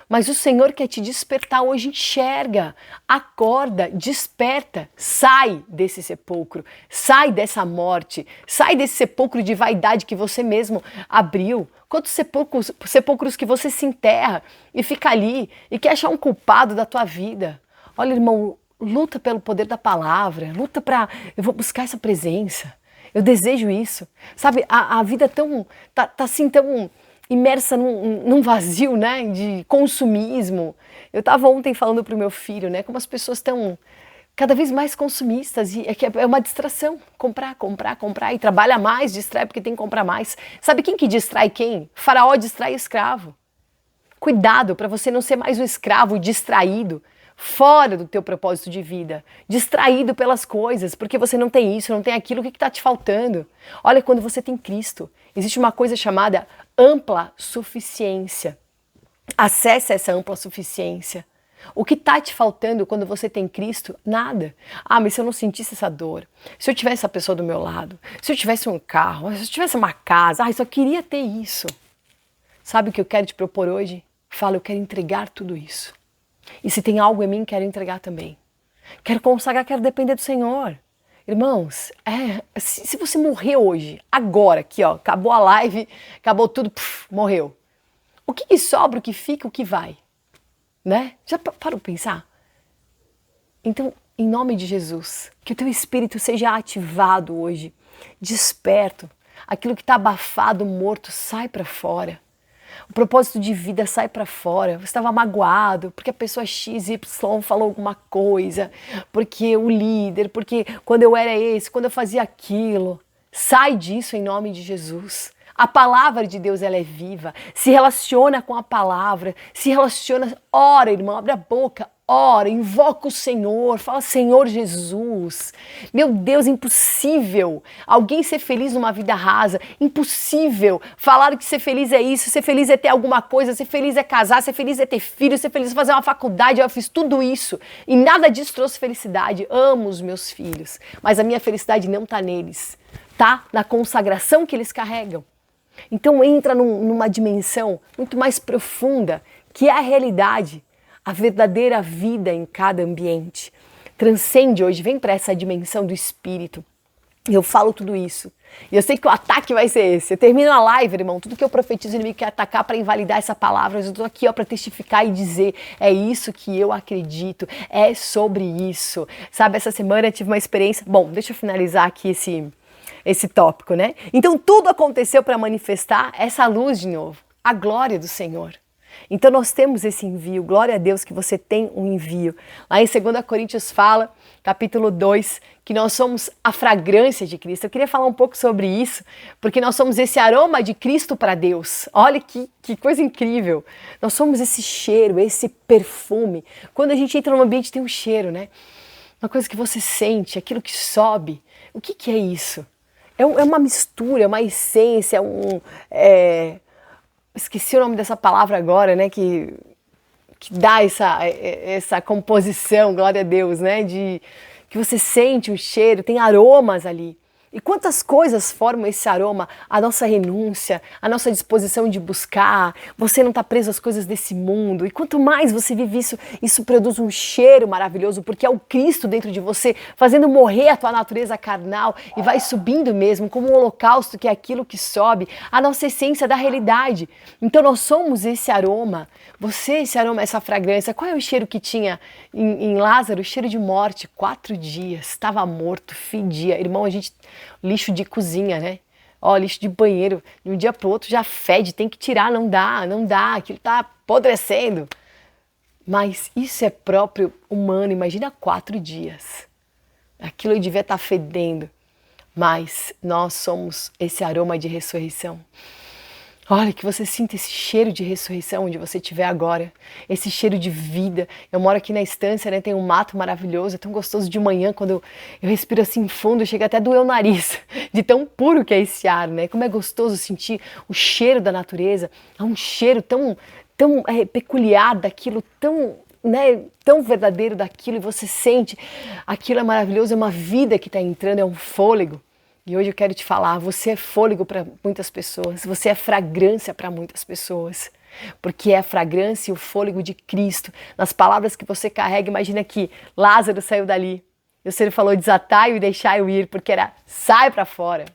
Mas o Senhor quer te despertar hoje, enxerga, acorda, desperta, sai desse sepulcro, sai dessa morte, sai desse sepulcro de vaidade que você mesmo abriu. Quantos sepulcros que você se enterra e fica ali e quer achar um culpado da tua vida. Olha, irmão, luta pelo poder da palavra, luta para, eu vou buscar essa presença, eu desejo isso. Sabe, a vida tá assim tão imersa num vazio, né, de consumismo. Eu estava ontem falando para o meu filho, né, como as pessoas estão cada vez mais consumistas e é uma distração, comprar e trabalha mais, distrai porque tem que comprar mais. Sabe quem que distrai quem? Faraó distrai escravo. Cuidado para você não ser mais um escravo distraído, fora do teu propósito de vida, distraído pelas coisas, porque você não tem isso, não tem aquilo, o que está te faltando? Olha, quando você tem Cristo, existe uma coisa chamada ampla suficiência. Acesse essa ampla suficiência. O que está te faltando quando você tem Cristo? Nada. Ah, mas se eu não sentisse essa dor, se eu tivesse essa pessoa do meu lado, se eu tivesse um carro, se eu tivesse uma casa, eu só queria ter isso. Sabe o que eu quero te propor hoje? Fala, eu quero entregar tudo isso. E se tem algo em mim, quero entregar também. Quero consagrar, quero depender do Senhor. Irmãos, se você morrer hoje, agora, aqui ó, acabou a live, acabou tudo, morreu. O que sobra, o que fica, o que vai? né? Já parou pra pensar? Então, em nome de Jesus, que o teu espírito seja ativado hoje, desperto. Aquilo que está abafado, morto, sai para fora. O propósito de vida sai para fora. Você estava magoado porque a pessoa XY falou alguma coisa, porque o líder, porque quando eu era esse, quando eu fazia aquilo. Sai disso em nome de Jesus. A palavra de Deus, ela é viva. Se relaciona com a palavra, se relaciona, ora, irmão, abre a boca, ora, invoca o Senhor, fala Senhor Jesus. Meu Deus, impossível alguém ser feliz numa vida rasa, impossível falar que ser feliz é isso, ser feliz é ter alguma coisa, ser feliz é casar, ser feliz é ter filho, ser feliz é fazer uma faculdade. Eu fiz tudo isso e nada disso trouxe felicidade. Amo os meus filhos, mas a minha felicidade não está neles, tá na consagração que eles carregam. Então entra numa dimensão muito mais profunda, que é a realidade, a verdadeira vida em cada ambiente. Transcende hoje, vem para essa dimensão do espírito. Eu falo tudo isso. E eu sei que o ataque vai ser esse. Eu termino a live, irmão, tudo que eu profetizo, o inimigo quer atacar para invalidar essa palavra. Eu estou aqui para testificar e dizer, é isso que eu acredito, é sobre isso. Sabe, essa semana eu tive uma experiência... Bom, deixa eu finalizar aqui esse tópico, né? Então tudo aconteceu para manifestar essa luz de novo, a glória do Senhor. Então nós temos esse envio, glória a Deus que você tem um envio. Lá em 2 Coríntios fala, capítulo 2, que nós somos a fragrância de Cristo. Eu queria falar um pouco sobre isso, porque nós somos esse aroma de Cristo para Deus. Olha que coisa incrível. Nós somos esse cheiro, esse perfume. Quando a gente entra num ambiente tem um cheiro, né? Uma coisa que você sente, aquilo que sobe. O que é isso? É uma mistura, uma essência, esqueci o nome dessa palavra agora, né? Que dá essa composição, glória a Deus, né? Que você sente o cheiro, tem aromas ali. E quantas coisas formam esse aroma? A nossa renúncia, a nossa disposição de buscar, você não está preso às coisas desse mundo. E quanto mais você vive isso, isso produz um cheiro maravilhoso, porque é o Cristo dentro de você, fazendo morrer a tua natureza carnal e vai subindo mesmo, como um holocausto, que é aquilo que sobe, a nossa essência da realidade. Então nós somos esse aroma, você esse aroma, essa fragrância. Qual é o cheiro que tinha em Lázaro? O cheiro de morte, 4 dias, estava morto, fedia. Irmão, lixo de cozinha, né? Ó, lixo de banheiro, de um dia pro outro já fede, tem que tirar, não dá, aquilo tá apodrecendo. Mas isso é próprio humano, imagina 4 dias. Aquilo devia estar fedendo, mas nós somos esse aroma de ressurreição. Olha, que você sinta esse cheiro de ressurreição onde você estiver agora, esse cheiro de vida. Eu moro aqui na estância, né? Tem um mato maravilhoso, é tão gostoso de manhã, quando eu respiro assim fundo, chega até a doer o nariz, de tão puro que é esse ar, né? Como é gostoso sentir o cheiro da natureza, é um cheiro tão peculiar daquilo, tão verdadeiro daquilo, e você sente, aquilo é maravilhoso, é uma vida que está entrando, é um fôlego. E hoje eu quero te falar, você é fôlego para muitas pessoas, você é fragrância para muitas pessoas, porque é a fragrância e o fôlego de Cristo, nas palavras que você carrega. Imagina que Lázaro saiu dali, e o Senhor falou, desatai-o e deixai-o ir, porque era, sai para fora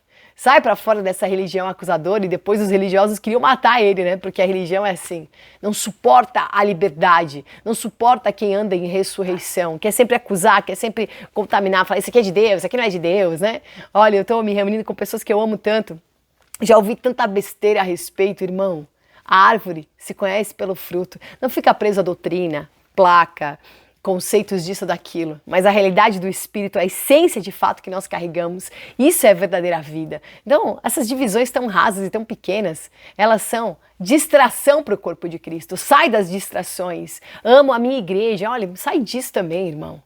dessa religião acusadora. E depois os religiosos queriam matar ele, né? Porque a religião é assim, não suporta a liberdade, não suporta quem anda em ressurreição, quer sempre acusar, quer sempre contaminar, falar isso aqui é de Deus, isso aqui não é de Deus, né? Olha, eu estou me reunindo com pessoas que eu amo tanto, já ouvi tanta besteira a respeito, irmão. A árvore se conhece pelo fruto, não fica preso à doutrina, placa, conceitos disso ou daquilo, mas a realidade do Espírito, a essência de fato que nós carregamos, isso é a verdadeira vida. Então, essas divisões tão rasas e tão pequenas, elas são distração para o corpo de Cristo. Sai das distrações. Amo a minha igreja. Olha, sai disso também, irmão.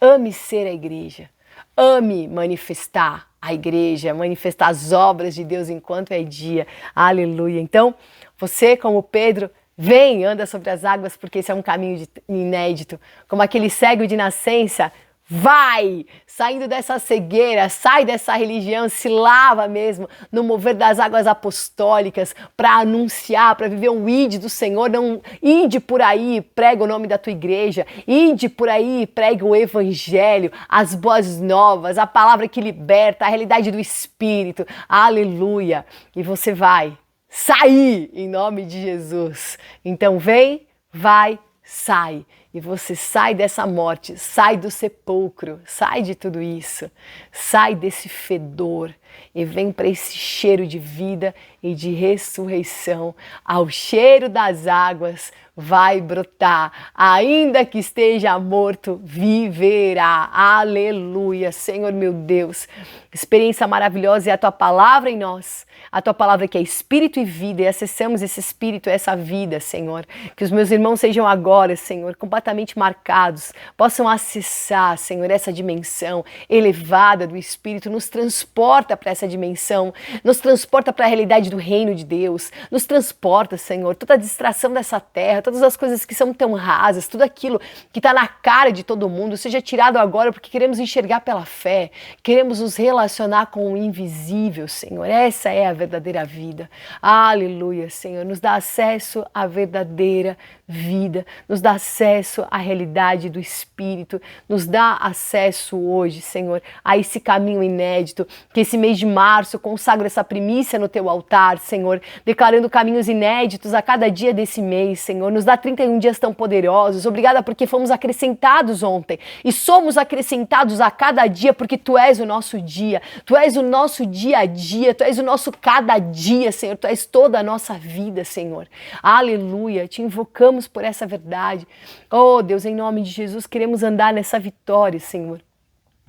Ame ser a igreja. Ame manifestar a igreja, manifestar as obras de Deus enquanto é dia. Aleluia. Então, você como Pedro, vem, anda sobre as águas, porque esse é um caminho inédito. Como aquele cego de nascença, vai, saindo dessa cegueira, sai dessa religião, se lava mesmo no mover das águas apostólicas para anunciar, para viver um ide do Senhor. Não ide por aí, prega o nome da tua igreja, ide por aí, prega o evangelho, as boas novas, a palavra que liberta, a realidade do Espírito. Aleluia! E você vai sair em nome de Jesus. Então vem, vai, sai. E você sai dessa morte, sai do sepulcro, sai de tudo isso, sai desse fedor e vem para esse cheiro de vida e de ressurreição. Ao cheiro das águas vai brotar, ainda que esteja morto, viverá. Aleluia, Senhor meu Deus. Experiência maravilhosa é a tua palavra em nós, a tua palavra que é espírito e vida, e acessamos esse espírito, essa vida, Senhor. Que os meus irmãos sejam agora, Senhor, completamente marcados, possam acessar, Senhor, essa dimensão elevada do espírito, nos transporta para essa dimensão, nos transporta para a realidade do reino de Deus, nos transporta, Senhor, toda a distração dessa terra, todas as coisas que são tão rasas, tudo aquilo que está na cara de todo mundo, seja tirado agora, porque queremos enxergar pela fé, queremos nos relacionar com o invisível, Senhor. Essa é a verdadeira vida. Aleluia, Senhor. Nos dá acesso à verdadeira vida, nos dá acesso à realidade do Espírito, nos dá acesso hoje, Senhor, a esse caminho inédito, que esse mês de março consagra essa primícia no teu altar, Senhor, declarando caminhos inéditos a cada dia desse mês, Senhor. Nos dá 31 dias tão poderosos. Obrigada porque fomos acrescentados ontem e somos acrescentados a cada dia porque Tu és o nosso dia, Tu és o nosso dia a dia, Tu és o nosso cada dia, Senhor, Tu és toda a nossa vida, Senhor. Aleluia, Te invocamos por essa verdade. Oh Deus, em nome de Jesus, queremos andar nessa vitória, Senhor.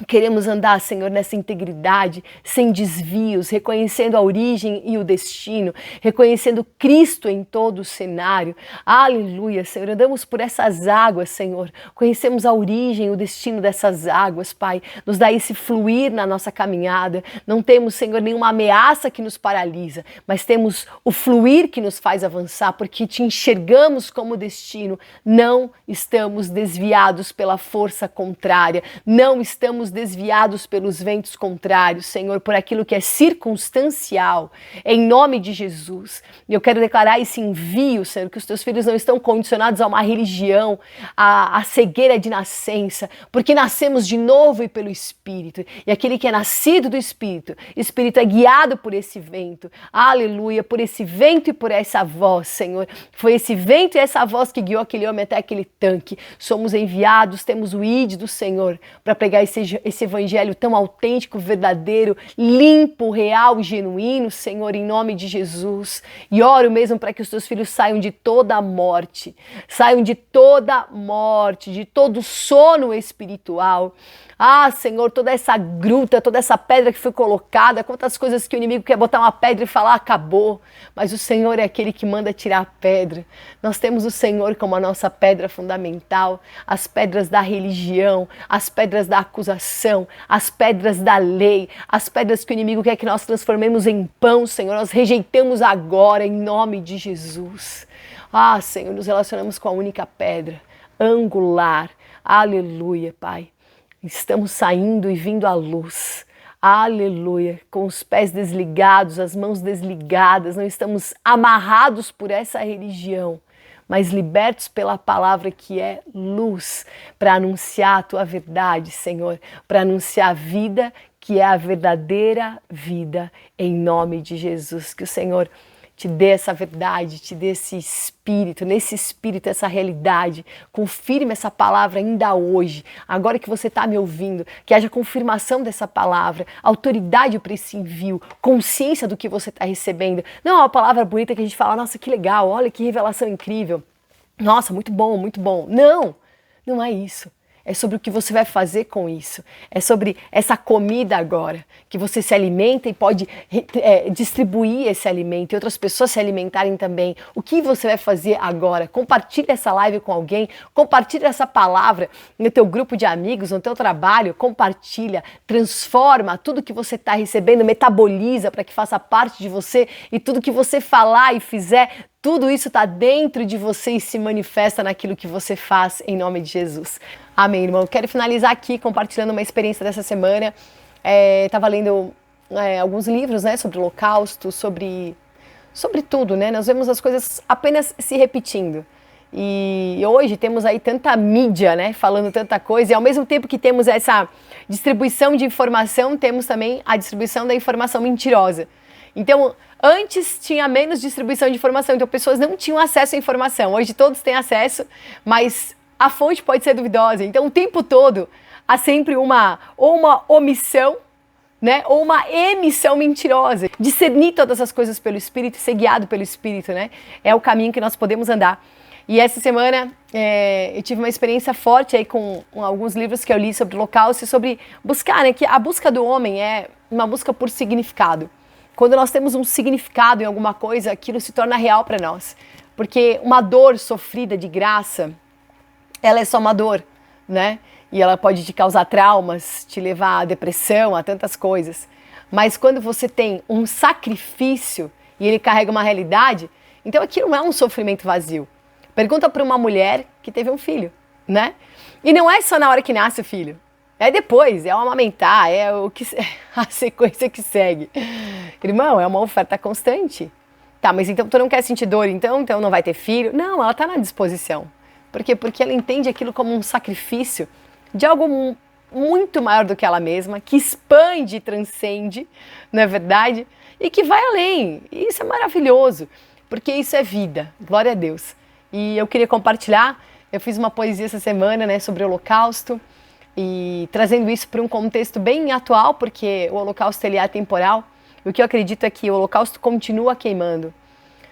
Queremos andar, Senhor, nessa integridade, sem desvios, reconhecendo a origem e o destino, reconhecendo Cristo em todo o cenário. Aleluia, Senhor. Andamos por essas águas, Senhor. Conhecemos a origem e o destino dessas águas, Pai. Nos dá esse fluir na nossa caminhada. Não temos, Senhor, nenhuma ameaça que nos paralisa, mas temos o fluir que nos faz avançar, porque Te enxergamos como destino. Não estamos desviados pela força contrária. Não estamos desviados pelos ventos contrários, Senhor, por aquilo que é circunstancial, em nome de Jesus. E eu quero declarar esse envio, Senhor, que os Teus filhos não estão condicionados a uma religião, a cegueira de nascença, porque nascemos de novo e pelo Espírito. E aquele que é nascido do Espírito é guiado por esse vento, aleluia, por esse vento e por essa voz, Senhor. Foi esse vento e essa voz que guiou aquele homem até aquele tanque. Somos enviados, temos o ID do Senhor para pregar esse evangelho tão autêntico, verdadeiro, limpo, real e genuíno, Senhor, em nome de Jesus. E oro mesmo para que os Teus filhos saiam de toda a morte, de todo sono espiritual. Ah, Senhor, toda essa gruta, toda essa pedra que foi colocada, quantas coisas que o inimigo quer botar uma pedra e falar, acabou. Mas o Senhor é aquele que manda tirar a pedra. Nós temos o Senhor como a nossa pedra fundamental, as pedras da religião, as pedras da acusação, as pedras da lei, as pedras que o inimigo quer que nós transformemos em pão, Senhor, nós rejeitamos agora em nome de Jesus. Ah, Senhor, nos relacionamos com a única pedra, angular. Aleluia, Pai. Estamos saindo e vindo à luz. Aleluia, com os pés desligados, as mãos desligadas, não estamos amarrados por essa religião, mas libertos pela palavra que é luz, para anunciar a Tua verdade, Senhor, para anunciar a vida que é a verdadeira vida, em nome de Jesus. Que o Senhor Te dê essa verdade, Te dê esse espírito, nesse espírito, essa realidade. Confirme essa palavra ainda hoje, agora que você está me ouvindo, que haja confirmação dessa palavra, autoridade para esse envio, consciência do que você está recebendo. Não é uma palavra bonita que a gente fala, nossa, que legal, olha que revelação incrível. Nossa, muito bom, muito bom. Não, não é isso. É sobre o que você vai fazer com isso. É sobre essa comida agora, que você se alimenta e pode distribuir esse alimento e outras pessoas se alimentarem também. O que você vai fazer agora? Compartilhe essa live com alguém, compartilhe essa palavra no teu grupo de amigos, no teu trabalho, compartilha, transforma tudo que você está recebendo, metaboliza para que faça parte de você e tudo que você falar e fizer, tudo isso está dentro de você e se manifesta naquilo que você faz, em nome de Jesus. Amém, irmão. Quero finalizar aqui compartilhando uma experiência dessa semana. Estava lendo alguns livros, né, sobre o Holocausto, sobre tudo, né? Nós vemos as coisas apenas se repetindo. E hoje temos aí tanta mídia, né, falando tanta coisa, e ao mesmo tempo que temos essa distribuição de informação, temos também a distribuição da informação mentirosa. Então, antes tinha menos distribuição de informação, então pessoas não tinham acesso à informação. Hoje todos têm acesso, mas a fonte pode ser duvidosa. Então, o tempo todo há sempre uma omissão, né, ou uma emissão mentirosa. Discernir todas as coisas pelo Espírito e ser guiado pelo Espírito, né, é o caminho que nós podemos andar. E essa semana eu tive uma experiência forte aí com alguns livros que eu li sobre o Holocausto e sobre buscar, né, que a busca do homem é uma busca por significado. Quando nós temos um significado em alguma coisa, aquilo se torna real para nós. Porque uma dor sofrida de graça, ela é só uma dor, né? E ela pode te causar traumas, te levar à depressão, a tantas coisas. Mas quando você tem um sacrifício e ele carrega uma realidade, então aquilo não é um sofrimento vazio. Pergunta para uma mulher que teve um filho, né? E não é só na hora que nasce o filho. É depois, é o amamentar, é a sequência que segue. Irmão, é uma oferta constante. Tá, mas então tu não quer sentir dor, então não vai ter filho? Não, ela está na disposição. Por quê? Porque ela entende aquilo como um sacrifício de algo muito maior do que ela mesma, que expande e transcende, não é verdade? E que vai além. E isso é maravilhoso, porque isso é vida. Glória a Deus. E eu queria compartilhar, eu fiz uma poesia essa semana, né, sobre o Holocausto, e trazendo isso para um contexto bem atual, porque o Holocausto ele é atemporal. O que eu acredito é que o Holocausto continua queimando.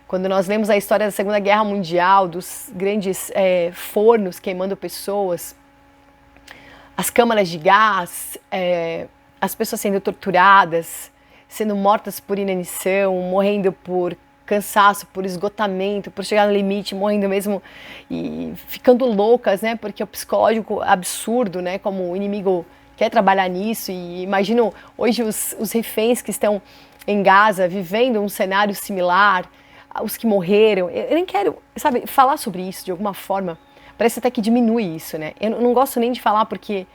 Quando nós lemos a história da Segunda Guerra Mundial, dos grandes fornos queimando pessoas, as câmaras de gás, as pessoas sendo torturadas, sendo mortas por inanição, morrendo por cansaço, por esgotamento, por chegar no limite, morrendo mesmo e ficando loucas, né? Porque o psicológico absurdo, né? Como o inimigo quer trabalhar nisso. E imagino hoje os reféns que estão em Gaza vivendo um cenário similar, os que morreram. Eu nem quero, sabe, falar sobre isso de alguma forma. Parece até que diminui isso, né? Eu não gosto nem de falar porque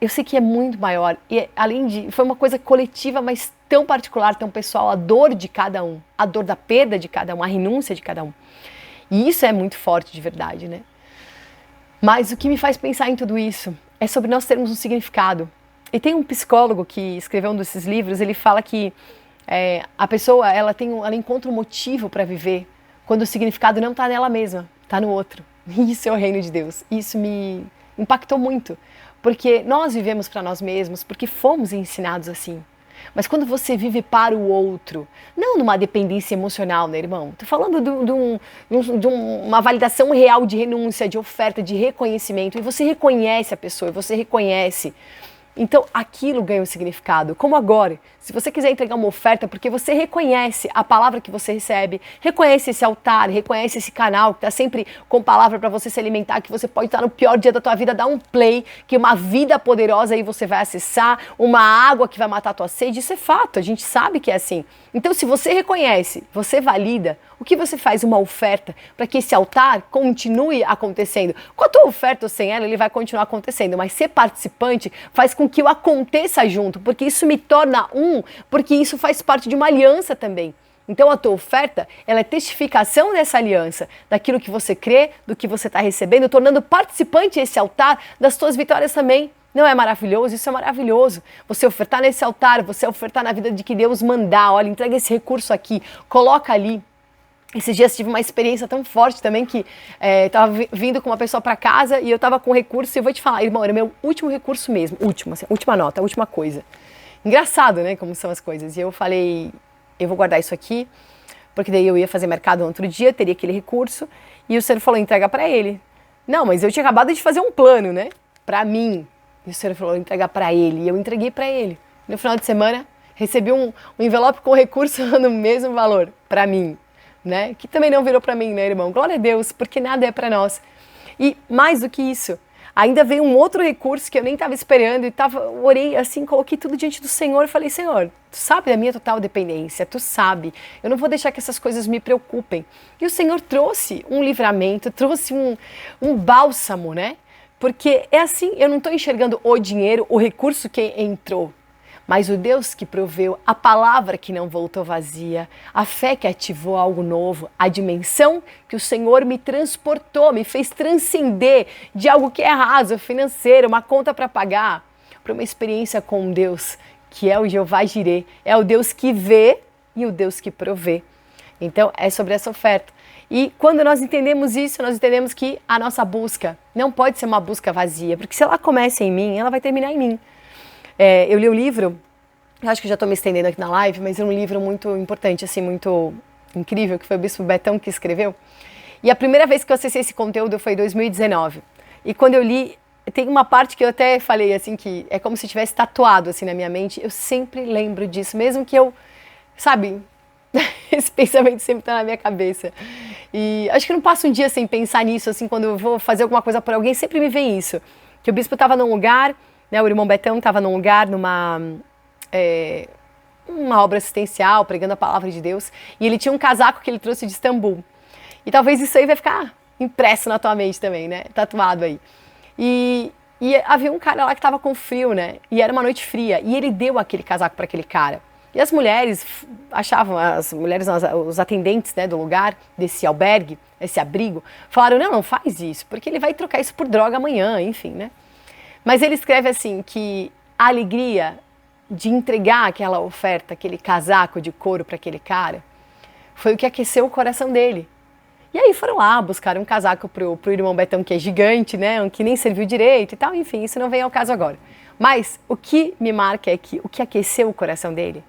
eu sei que é muito maior. E além de, foi uma coisa coletiva, mas tão particular, tão pessoal, a dor de cada um, a dor da perda de cada um, a renúncia de cada um. E isso é muito forte de verdade, né? Mas o que me faz pensar em tudo isso é sobre nós termos um significado. E tem um psicólogo que escreveu um desses livros, ele fala que a pessoa ela encontra um motivo para viver quando o significado não está nela mesma, está no outro. E isso é o reino de Deus. Isso me impactou muito, porque nós vivemos para nós mesmos, porque fomos ensinados assim. Mas quando você vive para o outro, não numa dependência emocional, né, irmão? Estou falando de uma validação real de renúncia, de oferta, de reconhecimento. E você reconhece a pessoa, e você reconhece. Então, aquilo ganha um significado. Como agora, se você quiser entregar uma oferta, porque você reconhece a palavra que você recebe, reconhece esse altar, reconhece esse canal que está sempre com palavra para você se alimentar, que você pode estar no pior dia da tua vida, dar um play, que uma vida poderosa aí você vai acessar, uma água que vai matar a tua sede, isso é fato, a gente sabe que é assim. Então, se você reconhece, você valida, o que você faz? Uma oferta para que esse altar continue acontecendo. Com a tua oferta ou sem ela, ele vai continuar acontecendo, mas ser participante faz com que eu aconteça junto, porque isso me torna porque isso faz parte de uma aliança também. Então a tua oferta, ela é testificação dessa aliança, daquilo que você crê, do que você está recebendo, tornando participante esse altar das tuas vitórias também. Não é maravilhoso? Isso é maravilhoso. Você ofertar nesse altar, você ofertar na vida de que Deus mandar, olha, entrega esse recurso aqui, coloca ali. Esses dias tive uma experiência tão forte também que estava vindo com uma pessoa para casa e eu estava com recurso e eu vou te falar, irmão, era meu último recurso mesmo, última nota, última coisa. Engraçado, né, como são as coisas. E eu falei, eu vou guardar isso aqui, porque daí eu ia fazer mercado no outro dia, teria aquele recurso, e o senhor falou, entrega para ele. Não, mas eu tinha acabado de fazer um plano, né, para mim. E o senhor falou, entregar para ele, e eu entreguei para ele. No final de semana, recebi um envelope com recurso no mesmo valor, para mim. Né? Que também não virou para mim, né, irmão? Glória a Deus, porque nada é para nós. E mais do que isso, ainda veio um outro recurso que eu nem estava esperando e orei assim, coloquei tudo diante do Senhor e falei, Senhor, tu sabe da minha total dependência, tu sabe, eu não vou deixar que essas coisas me preocupem. E o Senhor trouxe um livramento, trouxe um bálsamo, né? Porque é assim, eu não estou enxergando o dinheiro, o recurso que entrou, mas o Deus que proveu, a palavra que não voltou vazia, a fé que ativou algo novo, a dimensão que o Senhor me transportou, me fez transcender de algo que é raso, financeiro, uma conta para pagar, para uma experiência com Deus que é o Jeová Jireh, é o Deus que vê e o Deus que provê. Então, é sobre essa oferta. E quando nós entendemos isso, nós entendemos que a nossa busca não pode ser uma busca vazia, porque se ela começa em mim, ela vai terminar em mim. Eu li um livro, eu acho que já estou me estendendo aqui na live, mas é um livro muito importante, assim, muito incrível, que foi o Bispo Betão que escreveu. E a primeira vez que eu acessei esse conteúdo foi em 2019. E quando eu li, tem uma parte que eu até falei, assim, que é como se tivesse tatuado, assim, na minha mente. Eu sempre lembro disso, mesmo que eu, sabe, esse pensamento sempre está na minha cabeça. E acho que não passo um dia sem pensar nisso, assim, quando eu vou fazer alguma coisa por alguém, sempre me vem isso. Que o bispo estava num lugar, né, o irmão Betão estava num lugar, uma obra assistencial, pregando a palavra de Deus, e ele tinha um casaco que ele trouxe de Istambul. E talvez isso aí vai ficar impresso na tua mente também, né? Tatuado aí. E havia um cara lá que estava com frio, né? E era uma noite fria. E ele deu aquele casaco para aquele cara. E as mulheres achavam, os atendentes, né, do lugar, desse albergue, esse abrigo, falaram, não faz isso, porque ele vai trocar isso por droga amanhã, enfim, né? Mas ele escreve assim, que a alegria de entregar aquela oferta, aquele casaco de couro para aquele cara, foi o que aqueceu o coração dele. E aí foram lá, buscaram um casaco pro irmão Betão, que é gigante, né, que nem serviu direito e tal, enfim, isso não vem ao caso agora. Mas o que me marca é que o que aqueceu o coração dele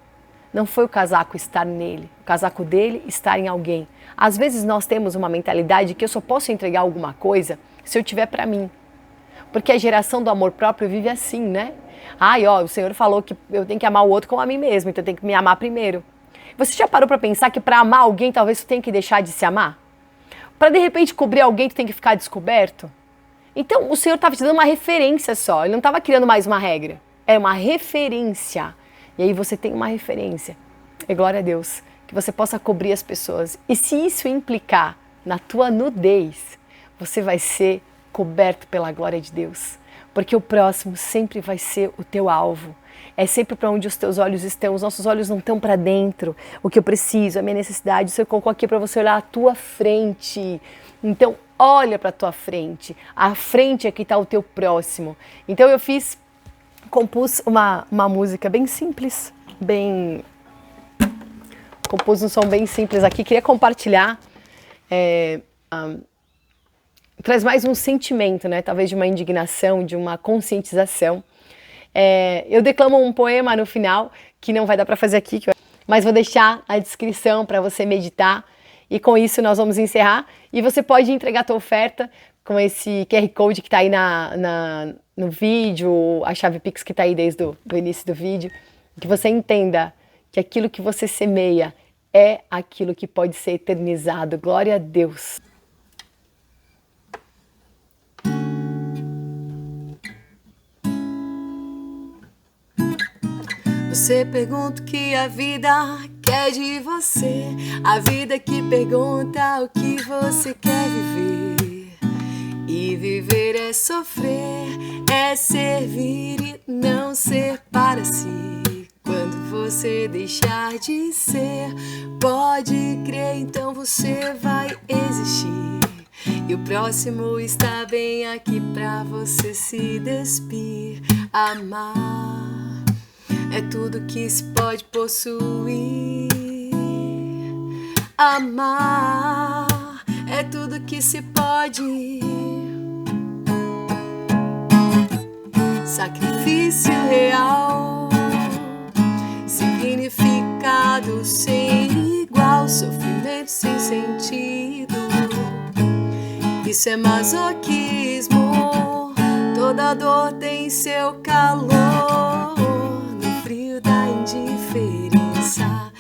não foi o casaco estar nele, o casaco dele estar em alguém. Às vezes nós temos uma mentalidade que eu só posso entregar alguma coisa se eu tiver para mim. Porque a geração do amor próprio vive assim, né? O Senhor falou que eu tenho que amar o outro como a mim mesmo, então eu tenho que me amar primeiro. Você já parou para pensar que para amar alguém talvez você tenha que deixar de se amar? Para de repente cobrir alguém tu tem que ficar descoberto? Então o Senhor estava te dando uma referência só, ele não estava criando mais uma regra, é uma referência. E aí você tem uma referência. E glória a Deus, que você possa cobrir as pessoas. E se isso implicar na tua nudez, você vai ser coberto pela glória de Deus. Porque o próximo sempre vai ser o teu alvo. É sempre para onde os teus olhos estão. Os nossos olhos não estão para dentro. O que eu preciso, a minha necessidade, isso eu coloco aqui para você olhar à tua frente. Então, olha para a tua frente. À frente é que está o teu próximo. Então eu compus uma música bem simples, compus um som bem simples aqui, queria compartilhar, traz mais um sentimento, né, talvez de uma indignação, de uma conscientização. Eu declamo um poema no final, que não vai dar para fazer aqui, mas vou deixar na descrição para você meditar, e com isso nós vamos encerrar, e você pode entregar a tua oferta com esse QR Code que está aí no vídeo, a chave Pix que está aí desde o início do vídeo, que você entenda que aquilo que você semeia é aquilo que pode ser eternizado. Glória a Deus! Você pergunta o que a vida quer de você, a vida que pergunta o que você quer viver. E viver é sofrer, é servir e não ser para si. Quando você deixar de ser, pode crer, então você vai existir. E o próximo está bem aqui pra você se despir. Amar é tudo que se pode possuir. Amar é tudo que se pode. Sacrifício real, significado sem igual, sofrimento sem sentido. Isso é masoquismo, toda dor tem seu calor. No frio da indiferença,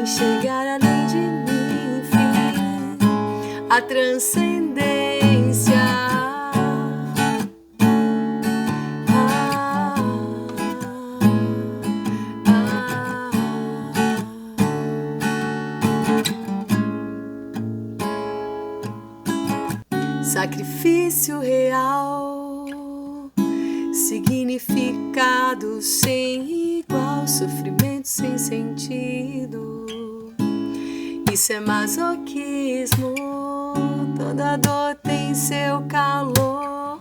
enxergar além de mim, enfim, a transcendência. Sacrifício real, significado sem igual, sofrimento sem sentido. Isso é masoquismo, toda dor tem seu calor.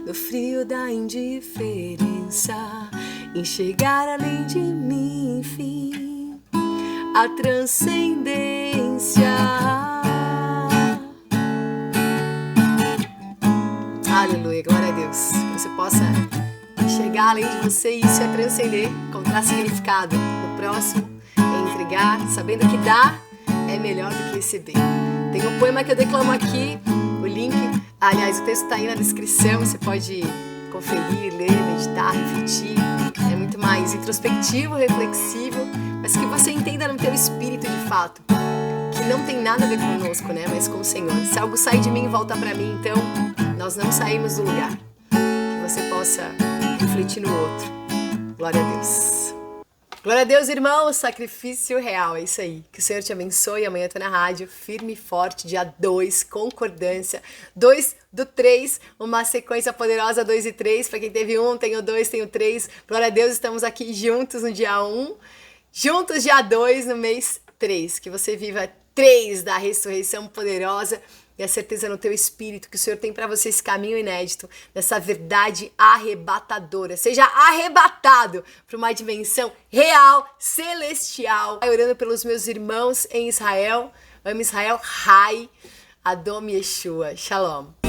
No frio da indiferença, enxergar além de mim, enfim, a transcendência. Aleluia, glória a Deus. Que você possa enxergar além de você, e isso é transcender, encontrar significado no próximo, é entregar, sabendo que dar é melhor do que receber. Tem um poema que eu declamo aqui, o link, aliás, o texto está aí na descrição, você pode conferir, ler, meditar, refletir. É muito mais introspectivo, reflexivo, mas que você entenda no teu espírito de fato, que não tem nada a ver conosco, né, mas com o Senhor. Se algo sai de mim, volta para mim, então nós não saímos do lugar. Que você possa refletir no outro. Glória a Deus. Glória a Deus, irmão, sacrifício real, é isso aí. Que o Senhor te abençoe. Amanhã eu tô na rádio, firme e forte, dia 2, concordância. 2 do 3, uma sequência poderosa, 2 e 3. Para quem teve 1, tem o 2, tem o 3. Glória a Deus, estamos aqui juntos no dia 1, juntos dia 2 no mês 3. Que você viva 3 da ressurreição poderosa e a certeza no teu espírito que o Senhor tem para você esse caminho inédito, dessa verdade arrebatadora. Seja arrebatado para uma dimensão real, celestial. Orando pelos meus irmãos em Israel. Amo Israel. Rai. Adom Yeshua. Shalom.